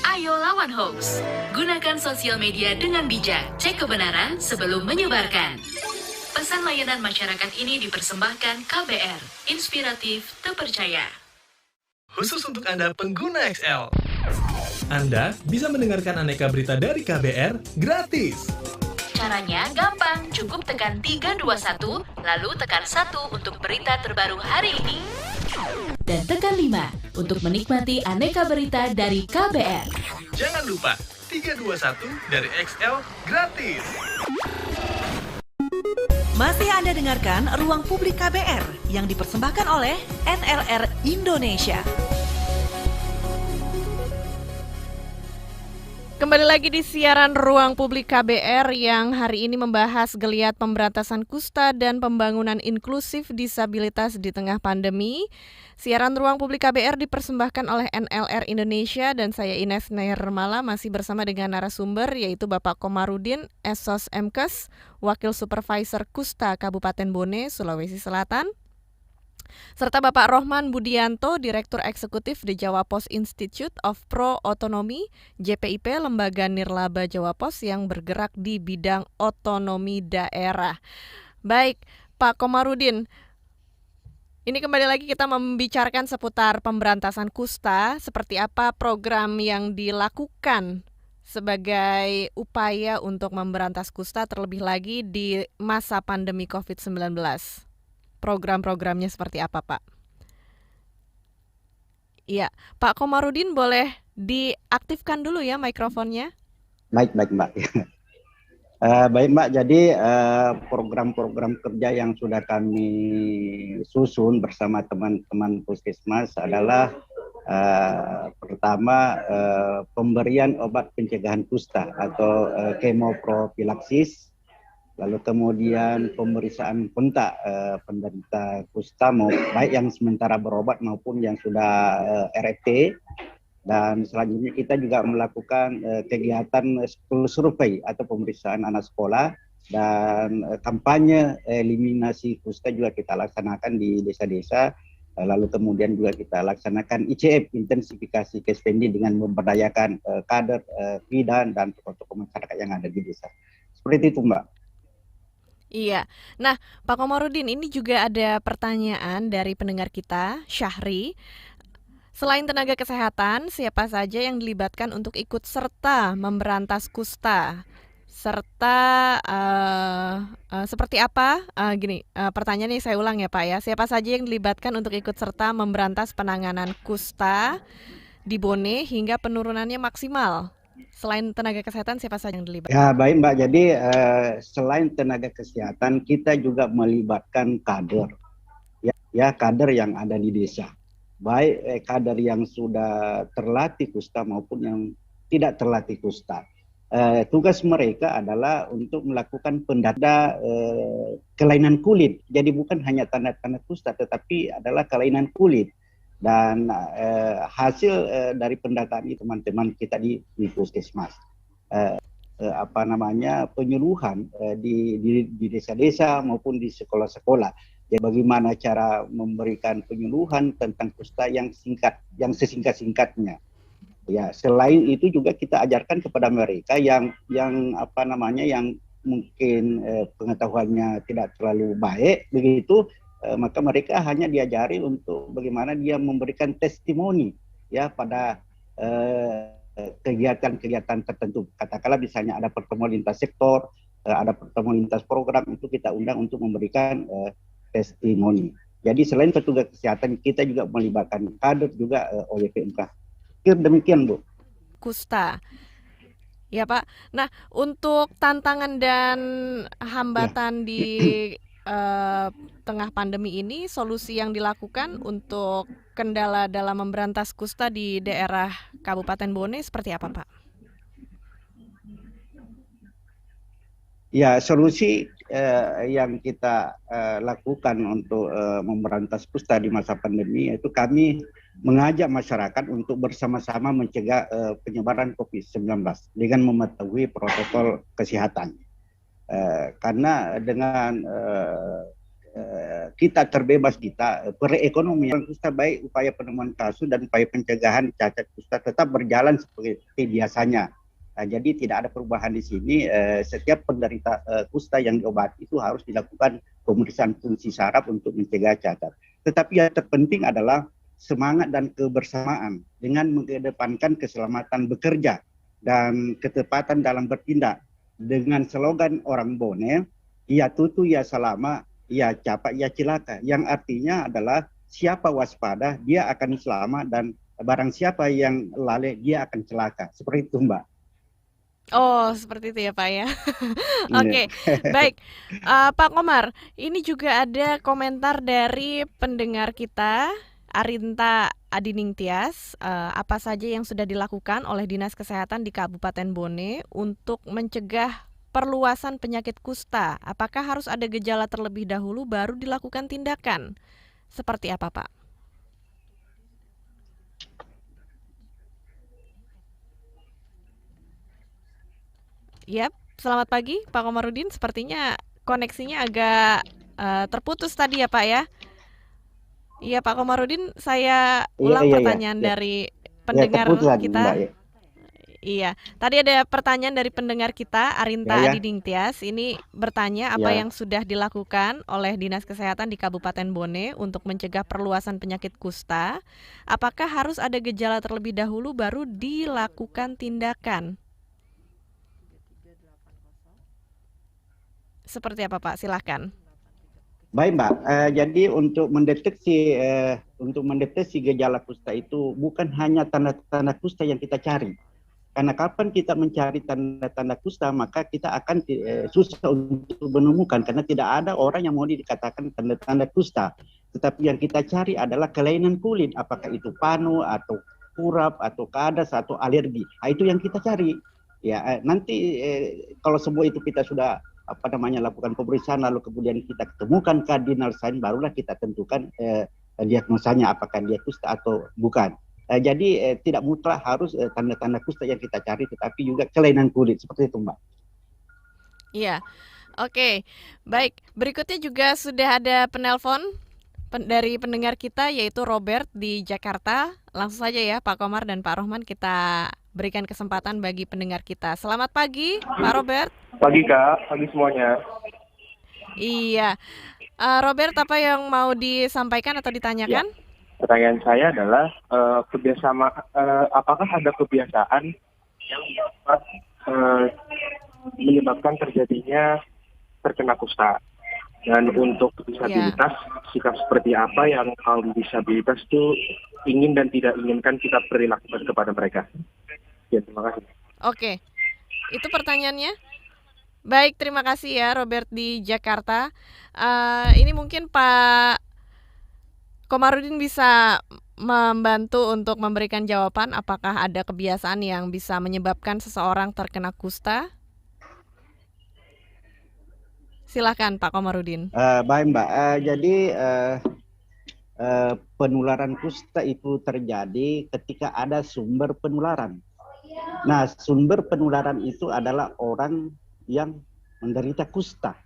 Ayo lawan hoax. Gunakan sosial media dengan bijak. Cek kebenaran sebelum menyebarkan. Pesan layanan masyarakat ini dipersembahkan KBR. Inspiratif, terpercaya. Khusus untuk Anda pengguna XL. Anda bisa mendengarkan aneka berita dari KBR gratis. Caranya gampang. Cukup tekan 321, lalu tekan 1 untuk berita terbaru hari ini. Dan tekan 5 untuk menikmati aneka berita dari KBR. Jangan lupa, 321 dari XL gratis. Masih Anda dengarkan Ruang Publik KBR yang dipersembahkan oleh NLR Indonesia. Kembali lagi di siaran Ruang Publik KBR yang hari ini membahas geliat pemberantasan kusta dan pembangunan inklusif disabilitas di tengah pandemi. Siaran Ruang Publik KBR dipersembahkan oleh NLR Indonesia dan saya Ines Nirmala masih bersama dengan narasumber yaitu Bapak Komarudin, Esos Mkes, Wakil Supervisor Kusta Kabupaten Bone, Sulawesi Selatan. Serta Bapak Rohman Budianto, Direktur Eksekutif The Jawa Post Institute of Pro Autonomy, JPIP, Lembaga Nirlaba Jawa Post yang bergerak di bidang otonomi daerah. Baik, Pak Komarudin, ini kembali lagi kita membicarakan seputar pemberantasan kusta, seperti apa program yang dilakukan sebagai upaya untuk memberantas kusta terlebih lagi di masa pandemi COVID-19. Program-programnya seperti apa, Pak? Iya, Pak Komarudin boleh diaktifkan dulu ya mikrofonnya. Baik Mbak. Baik Mbak, jadi program-program kerja yang sudah kami susun bersama teman-teman Puskesmas adalah pertama pemberian obat pencegahan kusta atau kemoprofilaksis. Lalu kemudian pemeriksaan kontak penderita kusta baik yang sementara berobat maupun yang sudah RFT. Dan selanjutnya kita juga melakukan kegiatan survei atau pemeriksaan anak sekolah dan kampanye eliminasi kusta juga kita laksanakan di desa-desa. Lalu kemudian juga kita laksanakan ICF, intensifikasi kespendi dengan memberdayakan kader, bidan dan tokoh-tokoh masyarakat yang ada di desa. Seperti itu Mbak. Iya, nah Pak Komarudin ini juga ada pertanyaan dari pendengar kita, Syahri. Selain tenaga kesehatan, siapa saja yang dilibatkan untuk ikut serta memberantas kusta? Serta seperti apa? Pertanyaannya saya ulang ya Pak ya. Siapa saja yang dilibatkan untuk ikut serta memberantas penanganan kusta di Bone hingga penurunannya maksimal? Selain tenaga kesehatan, siapa saja yang dilibatkan? Ya baik Mbak, jadi selain tenaga kesehatan, kita juga melibatkan kader. Ya kader yang ada di desa. Baik kader yang sudah terlatih kusta maupun yang tidak terlatih kusta. Tugas mereka adalah untuk melakukan pendata kelainan kulit. Jadi bukan hanya tanda-tanda kusta, tetapi adalah kelainan kulit. Dan hasil dari pendataan ini teman-teman kita di Puskesmas, penyuluhan di desa-desa maupun di sekolah-sekolah. Jadi bagaimana cara memberikan penyuluhan tentang kusta yang singkat, yang sesingkat-singkatnya. Ya, selain itu juga kita ajarkan kepada mereka yang mungkin pengetahuannya tidak terlalu baik begitu. Maka mereka hanya diajari untuk bagaimana dia memberikan testimoni ya pada kegiatan-kegiatan tertentu. Katakanlah misalnya ada pertemuan lintas sektor, ada pertemuan lintas program, itu kita undang untuk memberikan testimoni. Jadi selain petugas kesehatan, kita juga melibatkan kader juga oleh PMK. Demikian Bu. Kusta. Ya Pak. Nah, untuk tantangan dan hambatan di tengah pandemi ini, solusi yang dilakukan untuk kendala dalam memberantas kusta di daerah Kabupaten Bone seperti apa Pak? Ya, solusi yang kita lakukan untuk memberantas kusta di masa pandemi yaitu kami mengajak masyarakat untuk bersama-sama mencegah penyebaran COVID-19 dengan mematuhi protokol kesehatan. Karena dengan kita terbebas perekonomian kusta, baik upaya penemuan kasus dan upaya pencegahan cacat kusta tetap berjalan seperti biasanya. Jadi tidak ada perubahan di sini. Setiap penderita kusta yang diobati itu harus dilakukan pemeriksaan fungsi saraf untuk mencegah cacat. Tetapi yang terpenting adalah semangat dan kebersamaan dengan mengedepankan keselamatan bekerja dan ketepatan dalam bertindak. Dengan slogan orang Bone, ia tutu, ia salama, ia capa, ia cilaka. Yang artinya adalah siapa waspada, dia akan selamat, dan barang siapa yang lalai, dia akan celaka. Seperti itu Mbak. Oh, seperti itu ya Pak ya. Oke, baik. Pak Komar, ini juga ada komentar dari pendengar kita. Arinta Adiningtyas, apa saja yang sudah dilakukan oleh Dinas Kesehatan di Kabupaten Bone untuk mencegah perluasan penyakit kusta? Apakah harus ada gejala terlebih dahulu baru dilakukan tindakan? Seperti apa, Pak? Yap, selamat pagi Pak Komarudin. Sepertinya koneksinya agak terputus tadi ya Pak ya. Iya Pak Komarudin, saya ulang pertanyaan dari pendengar kita. Mbak, ya. Iya, tadi ada pertanyaan dari pendengar kita, Arinta Adiningtyas. Ini bertanya apa yang sudah dilakukan oleh Dinas Kesehatan di Kabupaten Bone untuk mencegah perluasan penyakit kusta. Apakah harus ada gejala terlebih dahulu baru dilakukan tindakan? Seperti apa Pak? Silahkan. Baik Mbak, jadi untuk mendeteksi gejala kusta itu bukan hanya tanda-tanda kusta yang kita cari. Karena kapan kita mencari tanda-tanda kusta, maka kita akan susah untuk menemukan, karena tidak ada orang yang mau dikatakan tanda-tanda kusta. Tetapi yang kita cari adalah kelainan kulit, apakah itu panu atau kurap atau kadas atau alergi. Nah, itu yang kita cari. Ya, nanti kalau semua itu kita sudah lakukan pemeriksaan, lalu kemudian kita ketemukan kardinal sign, barulah kita tentukan diagnosanya apakah dia kusta atau bukan. Jadi tidak mutlak harus tanda-tanda kusta yang kita cari, tetapi juga kelainan kulit, seperti itu Mbak. Iya, oke. Baik, berikutnya juga sudah ada penelpon dari pendengar kita, yaitu Robert di Jakarta. Langsung saja ya Pak Komar dan Pak Rohman, kita berikan kesempatan bagi pendengar kita. Selamat pagi Pak Robert. Pagi Kak, pagi semuanya. Iya, Robert, apa yang mau disampaikan atau ditanyakan? Ya. Pertanyaan saya adalah apakah ada kebiasaan yang menyebabkan terjadinya terkena kusta? Dan untuk disabilitas, sikap seperti apa yang kaum disabilitas itu ingin dan tidak inginkan kita beri lakukan kepada mereka? Ya, terima kasih. Oke, itu pertanyaannya. Baik, terima kasih ya Robert di Jakarta. Ini mungkin Pak Komarudin bisa membantu untuk memberikan jawaban apakah ada kebiasaan yang bisa menyebabkan seseorang terkena kusta? Silakan Pak Komarudin. Baik Mbak, jadi penularan kusta itu terjadi ketika ada sumber penularan. Nah, sumber penularan itu adalah orang yang menderita kusta.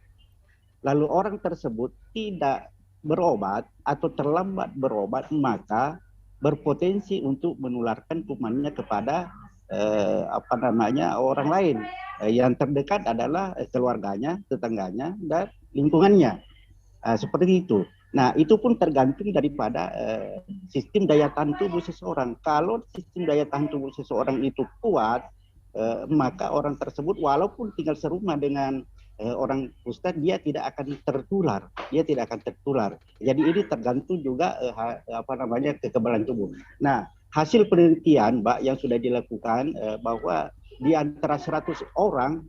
Lalu orang tersebut tidak berobat atau terlambat berobat, maka berpotensi untuk menularkan kumannya kepada orang lain. Yang terdekat adalah keluarganya, tetangganya, dan lingkungannya. Seperti itu. Nah, itu pun tergantung daripada sistem daya tahan tubuh seseorang. Kalau sistem daya tahan tubuh seseorang itu kuat, maka orang tersebut walaupun tinggal serumah dengan orang kusta, dia tidak akan tertular. Jadi ini tergantung juga kekebalan tubuh. Nah, hasil penelitian Mbak yang sudah dilakukan bahwa di antara 100 orang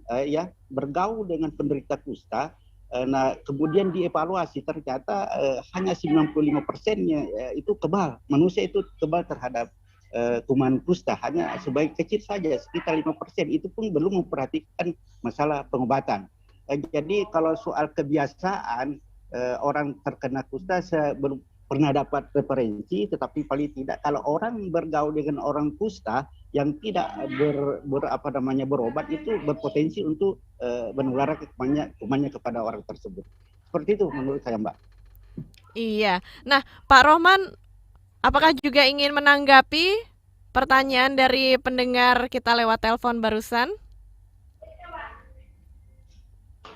bergaul dengan penderita kusta, nah kemudian dievaluasi ternyata hanya 95%-nya itu kebal. Manusia itu kebal terhadap kuman kusta, hanya sebaik kecil saja, sekitar 5%. Itu pun belum memperhatikan masalah pengobatan. Jadi kalau soal kebiasaan orang terkena kusta, saya belum pernah dapat referensi, tetapi paling tidak kalau orang bergaul dengan orang kusta yang tidak berobat, itu berpotensi untuk menularkan kumannya kepada orang tersebut. Seperti itu menurut saya Mbak. Iya. Nah Pak Rohman, apakah juga ingin menanggapi pertanyaan dari pendengar kita lewat telepon barusan?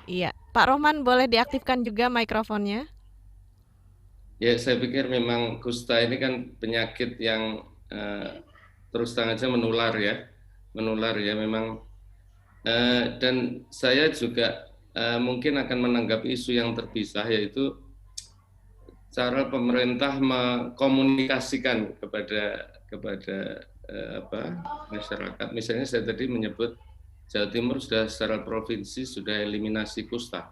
Iya, Pak Rohman boleh diaktifkan juga mikrofonnya. Ya, saya pikir memang kusta ini kan penyakit yang terus terang aja menular ya memang. Dan saya juga mungkin akan menanggapi isu yang terpisah, yaitu cara pemerintah mengkomunikasikan kepada masyarakat. Misalnya saya tadi menyebut Jawa Timur sudah secara provinsi sudah eliminasi kusta.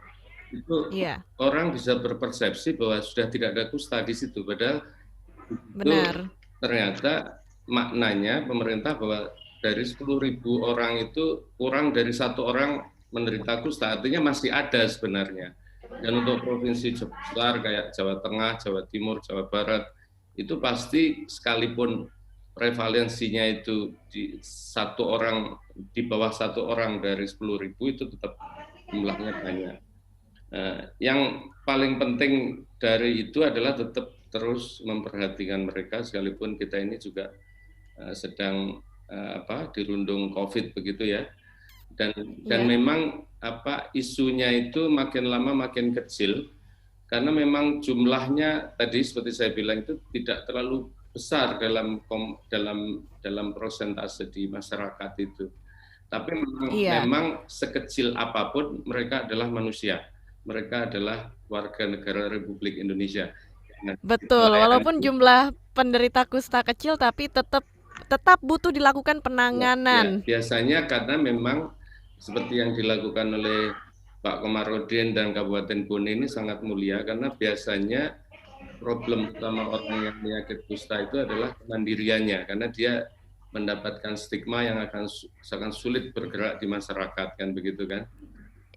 Itu orang bisa berpersepsi bahwa sudah tidak ada kusta di situ, padahal Benar. Ternyata maknanya pemerintah bahwa dari 10.000 orang itu kurang dari 1 orang menderita kusta, artinya masih ada sebenarnya. Dan untuk provinsi besar kayak Jawa Tengah, Jawa Timur, Jawa Barat, itu pasti sekalipun prevalensinya itu di 1 orang, di bawah 1 orang dari 10.000 itu tetap jumlahnya banyak. Yang paling penting dari itu adalah tetap terus memperhatikan mereka, sekalipun kita ini juga sedang dirundung COVID begitu ya. Dan memang isunya itu makin lama makin kecil, karena memang jumlahnya tadi seperti saya bilang itu tidak terlalu besar dalam persentase di masyarakat itu. Tapi memang sekecil apapun mereka adalah manusia. Mereka adalah warga negara Republik Indonesia. Betul, walaupun jumlah penderita kusta kecil tapi tetap butuh dilakukan penanganan. Ya, biasanya karena memang seperti yang dilakukan oleh Pak Komarudin dan Kabupaten Bone ini sangat mulia, karena biasanya problem utama orang yang penyakit kusta itu adalah kemandiriannya, karena dia mendapatkan stigma yang akan sangat sulit bergerak di masyarakat, kan begitu kan?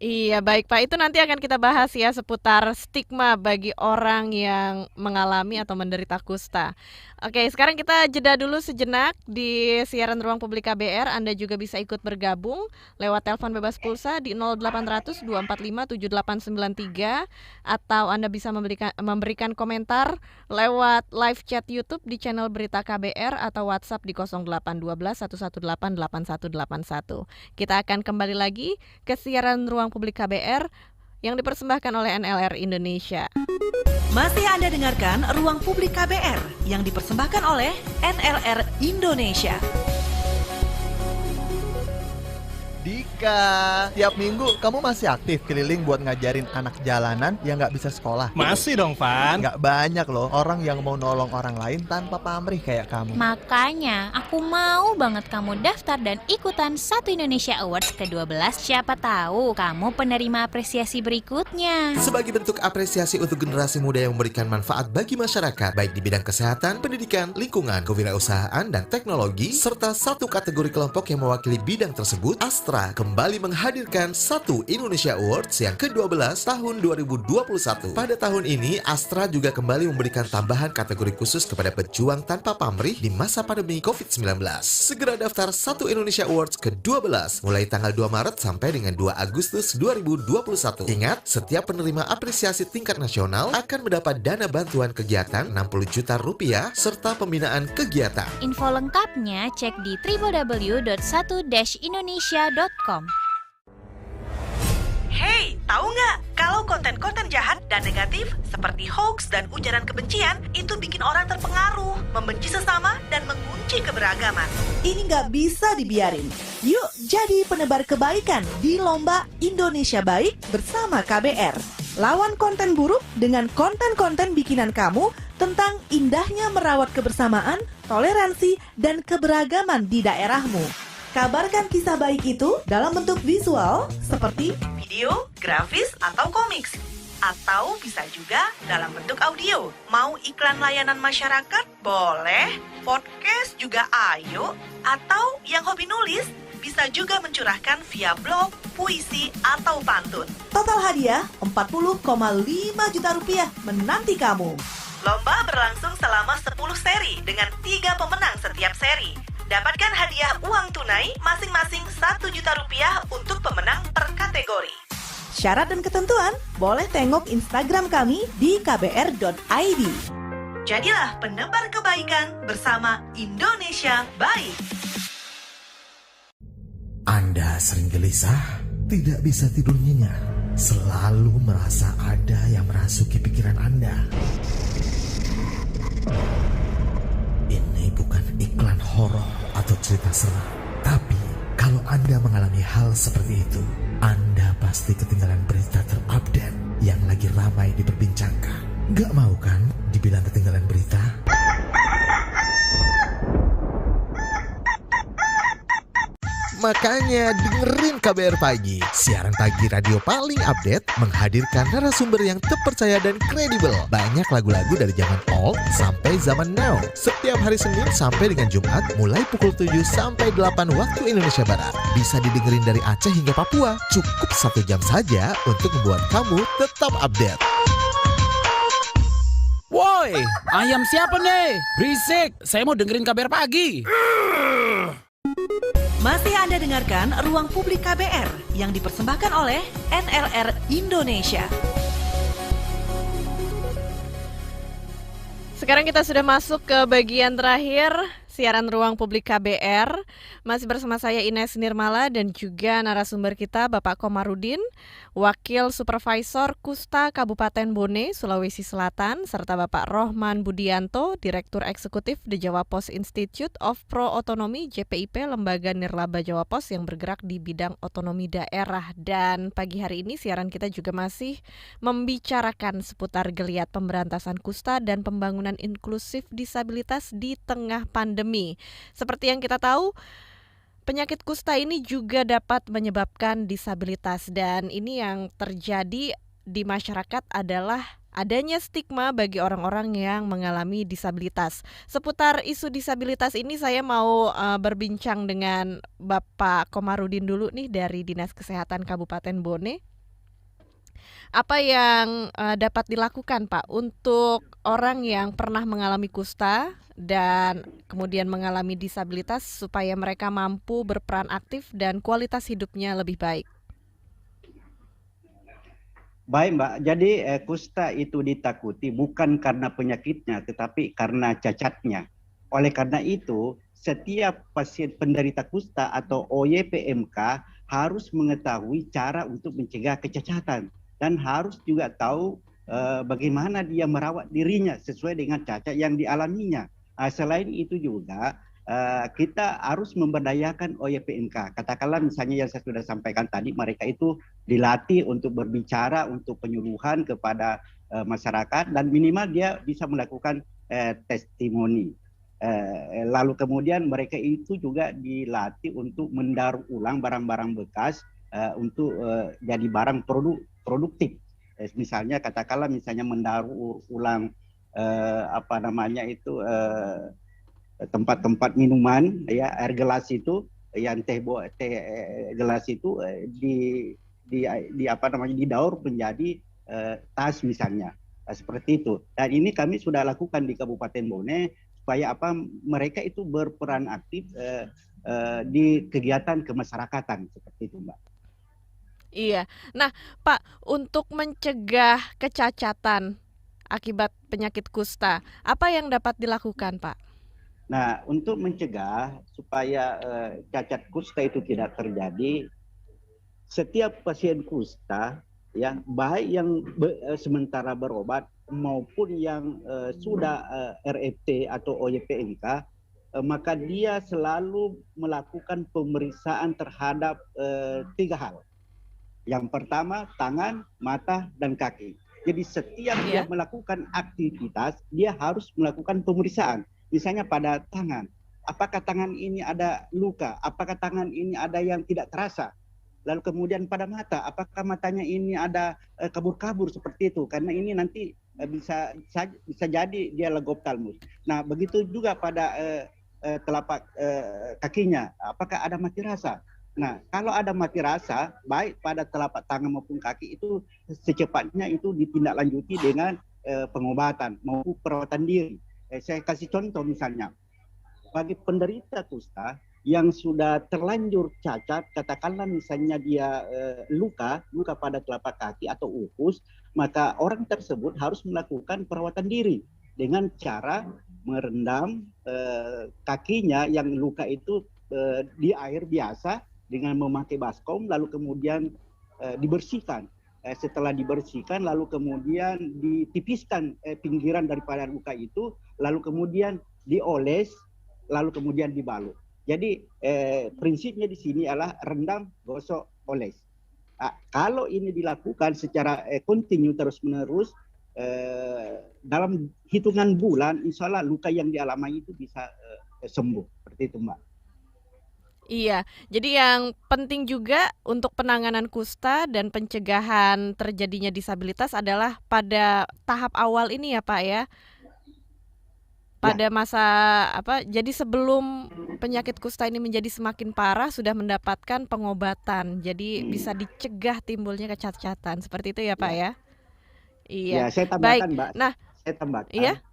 Iya, baik Pak. Itu nanti akan kita bahas ya seputar stigma bagi orang yang mengalami atau menderita kusta. Oke, sekarang kita jeda dulu sejenak di siaran Ruang Publik KBR. Anda juga bisa ikut bergabung lewat telepon bebas pulsa di 0800 245 7893 atau Anda bisa memberikan komentar lewat live chat YouTube di channel Berita KBR atau WhatsApp di 0812 118 8181. Kita akan kembali lagi ke siaran Ruang Publik KBR yang dipersembahkan oleh NLR Indonesia. Masih Anda dengarkan Ruang Publik KBR yang dipersembahkan oleh NLR Indonesia. Dika, tiap minggu kamu masih aktif keliling buat ngajarin anak jalanan yang nggak bisa sekolah? Masih dong, Van. Nggak banyak loh orang yang mau nolong orang lain tanpa pamrih kayak kamu. Makanya aku mau banget kamu daftar dan ikutan 1 Indonesia Awards ke-12. Siapa tahu kamu penerima apresiasi berikutnya. Sebagai bentuk apresiasi untuk generasi muda yang memberikan manfaat bagi masyarakat, baik di bidang kesehatan, pendidikan, lingkungan, kewirausahaan, dan teknologi, serta 1 kategori kelompok yang mewakili bidang tersebut, Astra kembali menghadirkan 1 Indonesia Awards yang ke-12 tahun 2021. Pada tahun ini, Astra juga kembali memberikan tambahan kategori khusus kepada pejuang tanpa pamrih di masa pandemi COVID-19. Segera daftar 1 Indonesia Awards ke-12 mulai tanggal 2 Maret sampai dengan 2 Agustus 2021. Ingat, setiap penerima apresiasi tingkat nasional akan mendapat dana bantuan kegiatan 60 juta rupiah serta pembinaan kegiatan. Info lengkapnya cek di www.1-indonesia.com. Hey, tahu nggak? Kalau konten-konten jahat dan negatif seperti hoax dan ujaran kebencian itu bikin orang terpengaruh, membenci sesama, dan mengunci keberagaman. Ini nggak bisa dibiarin. Yuk jadi penebar kebaikan di Lomba Indonesia Baik bersama KBR. Lawan konten buruk dengan konten-konten bikinan kamu tentang indahnya merawat kebersamaan, toleransi, dan keberagaman di daerahmu. Kabarkan kisah baik itu dalam bentuk visual seperti video, grafis, atau komiks. Atau bisa juga dalam bentuk audio. Mau iklan layanan masyarakat? Boleh. Podcast juga ayo. Atau yang hobi nulis? Bisa juga mencurahkan via blog, puisi, atau pantun. Total hadiah 40,5 juta rupiah menanti kamu. Lomba berlangsung selama 10 seri dengan 3 pemenang setiap seri. Dapatkan hadiah uang tunai masing-masing 1 juta rupiah untuk pemenang per kategori. Syarat dan ketentuan boleh tengok Instagram kami di kbr.id. Jadilah penebar kebaikan bersama Indonesia Baik. Anda sering gelisah, tidak bisa tidur nyenyak, selalu merasa ada yang merasuki pikiran Anda. Ini bukan iklan horor atau cerita seram, tapi kalau Anda mengalami hal seperti itu, Anda pasti ketinggalan berita terupdate yang lagi ramai diperbincangkan. Gak mau kan dibilang ketinggalan berita? Makanya dengerin KBR Pagi, siaran pagi radio paling update, menghadirkan narasumber yang terpercaya dan kredibel. Banyak lagu-lagu dari zaman old sampai zaman now. Setiap hari Senin sampai dengan Jumat, mulai pukul 7 sampai 8 waktu Indonesia Barat. Bisa didengerin dari Aceh hingga Papua. Cukup 1 jam saja untuk membuat kamu tetap update. Woi, ayam siapa nih? Berisik, saya mau dengerin KBR Pagi. Masih Anda dengarkan Ruang Publik KBR yang dipersembahkan oleh NLR Indonesia. Sekarang kita sudah masuk ke bagian terakhir siaran Ruang Publik KBR. Masih bersama saya Ines Nirmala dan juga narasumber kita Bapak Komarudin, Wakil Supervisor Kusta Kabupaten Bone, Sulawesi Selatan, serta Bapak Rohman Budianto, Direktur Eksekutif The Jawa Post Institute of Pro Otonomi JPIP, Lembaga Nirlaba Jawa Post yang bergerak di bidang otonomi daerah. Dan pagi hari ini siaran kita juga masih membicarakan seputar geliat pemberantasan kusta dan pembangunan inklusif disabilitas di tengah pandemi. Seperti yang kita tahu, penyakit kusta ini juga dapat menyebabkan disabilitas, dan ini yang terjadi di masyarakat adalah adanya stigma bagi orang-orang yang mengalami disabilitas. Seputar isu disabilitas ini saya mau berbincang dengan Bapak Komarudin dulu nih dari Dinas Kesehatan Kabupaten Bone. Apa yang dapat dilakukan Pak untuk orang yang pernah mengalami kusta dan kemudian mengalami disabilitas supaya mereka mampu berperan aktif dan kualitas hidupnya lebih baik? Baik Mbak, jadi kusta itu ditakuti bukan karena penyakitnya tetapi karena cacatnya. Oleh karena itu, setiap pasien penderita kusta atau OYPMK harus mengetahui cara untuk mencegah kecacatan. Dan harus juga tahu bagaimana dia merawat dirinya sesuai dengan cacat yang dialaminya. Selain itu juga kita harus memberdayakan OYPMK. Katakanlah misalnya yang saya sudah sampaikan tadi, mereka itu dilatih untuk berbicara, untuk penyuluhan kepada masyarakat, dan minimal dia bisa melakukan testimoni. Lalu kemudian mereka itu juga dilatih untuk mendaur ulang barang-barang bekas untuk jadi barang produktif. Misalnya katakanlah misalnya mendaur ulang tempat-tempat minuman, ya, air gelas itu, yang teh gelas itu didaur menjadi tas misalnya, seperti itu. Dan ini kami sudah lakukan di Kabupaten Bone supaya mereka itu berperan aktif di kegiatan kemasyarakatan seperti itu, Mbak. Iya. Nah, Pak, untuk mencegah kecacatan akibat penyakit kusta, apa yang dapat dilakukan, Pak? Nah, untuk mencegah supaya cacat kusta itu tidak terjadi, setiap pasien kusta, ya, baik yang sementara berobat maupun yang sudah RFT atau OYPMK, maka dia selalu melakukan pemeriksaan terhadap 3 hal. Yang pertama, tangan, mata, dan kaki. Jadi setiap dia melakukan aktivitas, dia harus melakukan pemeriksaan. Misalnya pada tangan, apakah tangan ini ada luka? Apakah tangan ini ada yang tidak terasa? Lalu kemudian pada mata, apakah matanya ini ada kabur-kabur seperti itu? Karena ini nanti bisa jadi dia legoptalmus. Nah, begitu juga pada telapak kakinya, apakah ada mati rasa? Nah, kalau ada mati rasa, baik pada telapak tangan maupun kaki, itu secepatnya itu ditindaklanjuti dengan pengobatan maupun perawatan diri. Saya kasih contoh misalnya, bagi penderita kusta yang sudah terlanjur cacat, katakanlah misalnya dia luka pada telapak kaki atau ukus, maka orang tersebut harus melakukan perawatan diri dengan cara merendam kakinya yang luka itu di air biasa dengan memakai baskom, lalu kemudian dibersihkan. Setelah dibersihkan, lalu kemudian ditipiskan pinggiran daripada luka itu, lalu kemudian dioles, lalu kemudian dibalut. Jadi prinsipnya di sini adalah rendam, gosok, oles. Kalau ini dilakukan secara kontinu terus-menerus, dalam hitungan bulan, insya Allah luka yang dialami itu bisa sembuh. Seperti itu, Mbak. Iya, jadi yang penting juga untuk penanganan kusta dan pencegahan terjadinya disabilitas adalah pada tahap awal ini ya Pak ya. Pada masa jadi sebelum penyakit kusta ini menjadi semakin parah sudah mendapatkan pengobatan. Jadi bisa dicegah timbulnya kecacatan. Seperti itu ya Pak ya. Iya. Ya, saya tambahkan Baik. Mbak. Nah, Saya tambahkan. iya.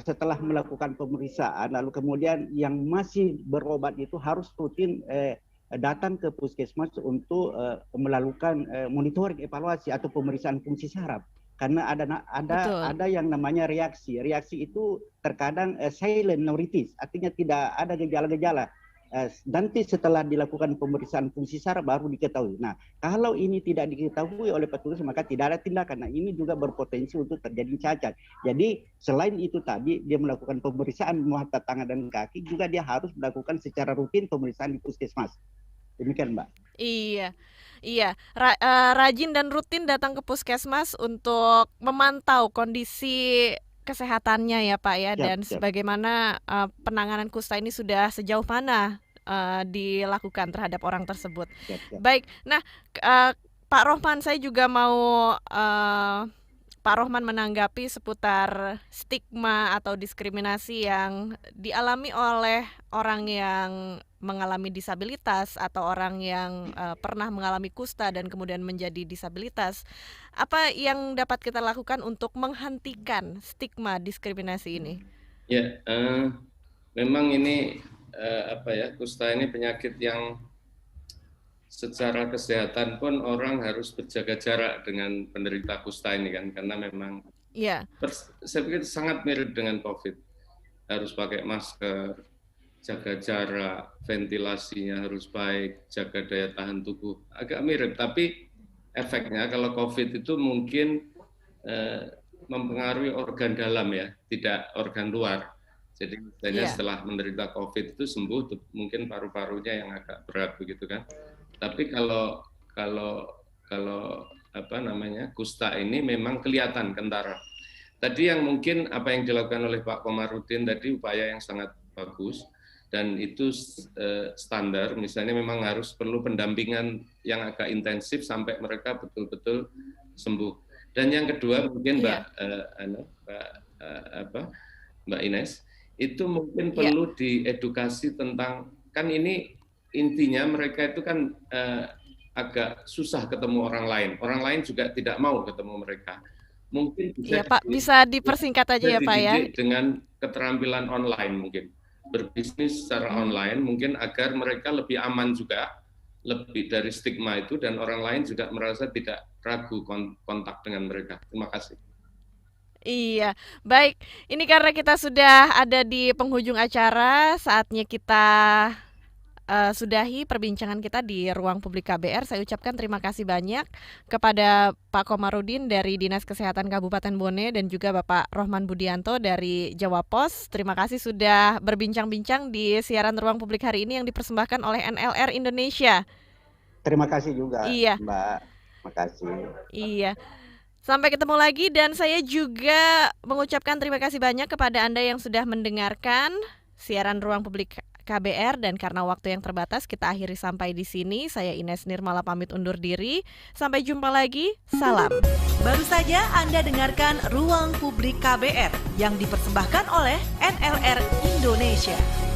Setelah melakukan pemeriksaan, lalu kemudian yang masih berobat itu harus rutin datang ke puskesmas untuk melakukan monitoring evaluasi atau pemeriksaan fungsi saraf. Karena ada yang namanya reaksi. Reaksi itu terkadang silent neuritis, artinya tidak ada gejala-gejala. Nanti setelah dilakukan pemeriksaan fungsi saraf baru diketahui. Nah, kalau ini tidak diketahui oleh petugas maka tidak ada tindakan. Nah, ini juga berpotensi untuk terjadi cacat. Jadi selain itu tadi dia melakukan pemeriksaan mata, tangan dan kaki, juga dia harus melakukan secara rutin pemeriksaan di puskesmas. Demikian, Mbak. Iya, rajin dan rutin datang ke puskesmas untuk memantau kondisi kesehatannya ya Pak ya, dan bagaimana penanganan kusta ini sudah sejauh mana dilakukan terhadap orang tersebut. Baik, nah Pak Rohman, saya juga mau Pak Rohman menanggapi seputar stigma atau diskriminasi yang dialami oleh orang yang mengalami disabilitas atau orang yang pernah mengalami kusta dan kemudian menjadi disabilitas. Apa yang dapat kita lakukan untuk menghentikan stigma diskriminasi ini? Ya, memang ini kusta ini penyakit yang secara kesehatan pun orang harus berjaga jarak dengan penderita kusta ini kan, karena memang saya pikir sangat mirip dengan COVID. Harus pakai masker, jaga jarak, ventilasinya harus baik, jaga daya tahan tubuh. Agak mirip, tapi efeknya kalau COVID itu mungkin mempengaruhi organ dalam ya, tidak organ luar. Jadi misalnya setelah menderita COVID itu sembuh, mungkin paru-parunya yang agak berat begitu kan. Tapi kalau kusta ini memang kelihatan kentara. Tadi yang mungkin apa yang dilakukan oleh Pak Komarudin tadi upaya yang sangat bagus dan itu standar. Misalnya memang harus perlu pendampingan yang agak intensif sampai mereka betul-betul sembuh. Dan yang kedua mungkin Mbak Ines, itu mungkin perlu diedukasi tentang, kan ini intinya mereka itu kan agak susah ketemu orang lain. Orang lain juga tidak mau ketemu mereka. Mungkin bisa dipersingkat aja ya Pak ya. Dengan keterampilan online mungkin. Berbisnis secara online mungkin agar mereka lebih aman juga, lebih dari stigma itu, dan orang lain juga merasa tidak ragu kontak dengan mereka. Terima kasih. Iya, baik. Ini karena kita sudah ada di penghujung acara, saatnya kita sudahi perbincangan kita di Ruang Publik KBR. Saya ucapkan terima kasih banyak kepada Pak Komarudin dari Dinas Kesehatan Kabupaten Bone dan juga Bapak Rohman Budianto dari Jawa Pos. Terima kasih sudah berbincang-bincang di siaran Ruang Publik hari ini yang dipersembahkan oleh NLR Indonesia. Terima kasih juga, Mbak. Terima kasih. Iya. Sampai ketemu lagi, dan saya juga mengucapkan terima kasih banyak kepada Anda yang sudah mendengarkan siaran Ruang Publik KBR, dan karena waktu yang terbatas kita akhiri sampai di sini. Saya Ines Nirmala pamit undur diri. Sampai jumpa lagi. Salam. Baru saja Anda dengarkan Ruang Publik KBR yang dipersembahkan oleh NLR Indonesia.